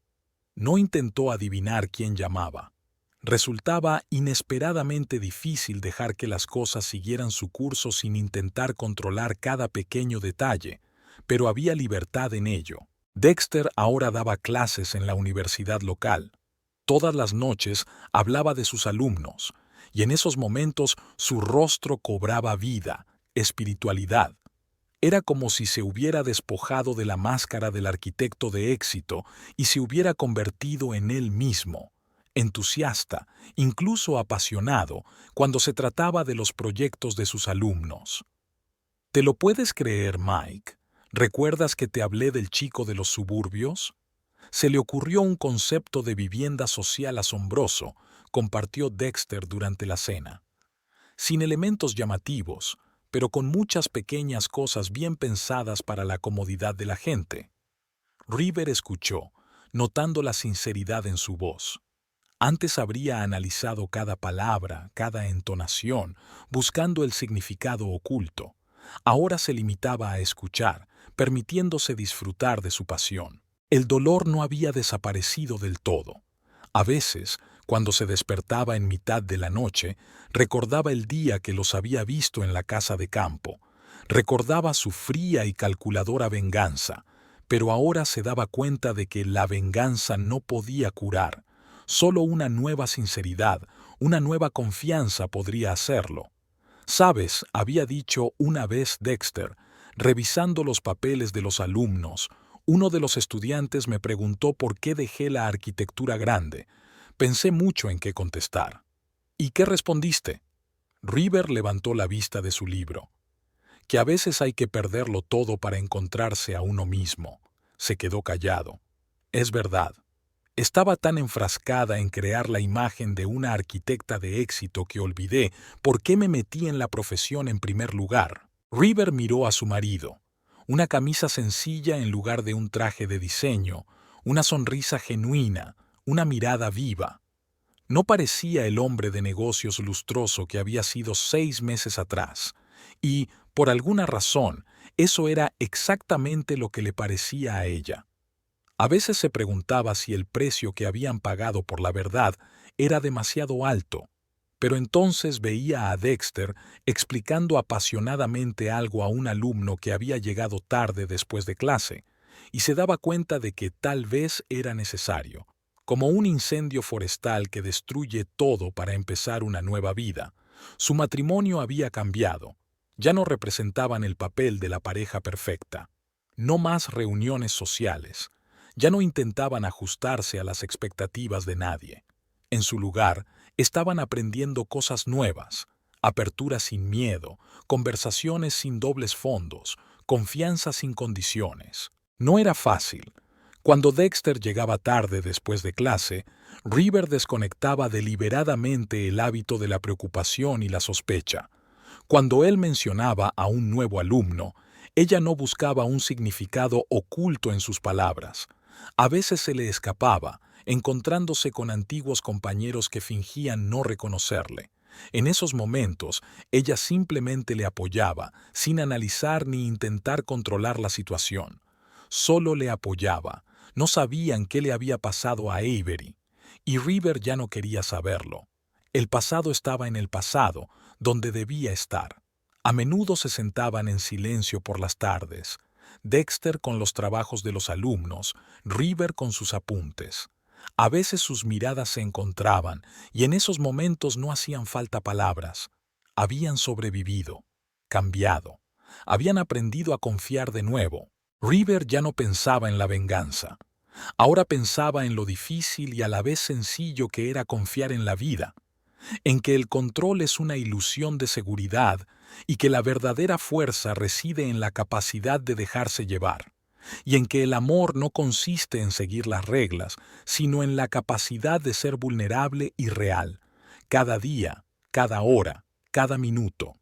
No intentó adivinar quién llamaba. Resultaba inesperadamente difícil dejar que las cosas siguieran su curso sin intentar controlar cada pequeño detalle, pero había libertad en ello. Dexter ahora daba clases en la universidad local. Todas las noches hablaba de sus alumnos, y en esos momentos su rostro cobraba vida, espiritualidad. Era como si se hubiera despojado de la máscara del arquitecto de éxito y se hubiera convertido en él mismo, entusiasta, incluso apasionado, cuando se trataba de los proyectos de sus alumnos. ¿Te lo puedes creer, Mike? ¿Recuerdas que te hablé del chico de los suburbios? Se le ocurrió un concepto de vivienda social asombroso, compartió Dexter durante la cena. Sin elementos llamativos, pero con muchas pequeñas cosas bien pensadas para la comodidad de la gente. River escuchó, notando la sinceridad en su voz. Antes habría analizado cada palabra, cada entonación, buscando el significado oculto. Ahora se limitaba a escuchar, permitiéndose disfrutar de su pasión. El dolor no había desaparecido del todo. A veces, cuando se despertaba en mitad de la noche, recordaba el día que los había visto en la casa de campo. Recordaba su fría y calculadora venganza, pero ahora se daba cuenta de que la venganza no podía curar. Solo una nueva sinceridad, una nueva confianza podría hacerlo. «Sabes», había dicho una vez Dexter, revisando los papeles de los alumnos, uno de los estudiantes me preguntó por qué dejé la arquitectura grande. Pensé mucho en qué contestar. ¿Y qué respondiste? River levantó la vista de su libro. Que a veces hay que perderlo todo para encontrarse a uno mismo. Se quedó callado. Es verdad. Estaba tan enfrascada en crear la imagen de una arquitecta de éxito que olvidé por qué me metí en la profesión en primer lugar. River miró a su marido. Una camisa sencilla en lugar de un traje de diseño, una sonrisa genuina, una mirada viva. No parecía el hombre de negocios lustroso que había sido 6 meses atrás, y, por alguna razón, eso era exactamente lo que le parecía a ella. A veces se preguntaba si el precio que habían pagado por la verdad era demasiado alto, pero entonces veía a Dexter explicando apasionadamente algo a un alumno que había llegado tarde después de clase, y se daba cuenta de que tal vez era necesario, como un incendio forestal que destruye todo para empezar una nueva vida. Su matrimonio había cambiado. Ya no representaban el papel de la pareja perfecta. No más reuniones sociales. Ya no intentaban ajustarse a las expectativas de nadie. En su lugar, estaban aprendiendo cosas nuevas, apertura sin miedo, conversaciones sin dobles fondos, confianza sin condiciones. No era fácil. Cuando Dexter llegaba tarde después de clase, River desconectaba deliberadamente el hábito de la preocupación y la sospecha. Cuando él mencionaba a un nuevo alumno, ella no buscaba un significado oculto en sus palabras. A veces se le escapaba, encontrándose con antiguos compañeros que fingían no reconocerle. En esos momentos, ella simplemente le apoyaba, sin analizar ni intentar controlar la situación. Solo le apoyaba. No sabían qué le había pasado a Avery, y River ya no quería saberlo. El pasado estaba en el pasado, donde debía estar. A menudo se sentaban en silencio por las tardes, Dexter con los trabajos de los alumnos, River con sus apuntes. A veces sus miradas se encontraban, y en esos momentos no hacían falta palabras. Habían sobrevivido, cambiado, habían aprendido a confiar de nuevo. River ya no pensaba en la venganza. Ahora pensaba en lo difícil y a la vez sencillo que era confiar en la vida, en que el control es una ilusión de seguridad y que la verdadera fuerza reside en la capacidad de dejarse llevar, y en que el amor no consiste en seguir las reglas, sino en la capacidad de ser vulnerable y real, cada día, cada hora, cada minuto.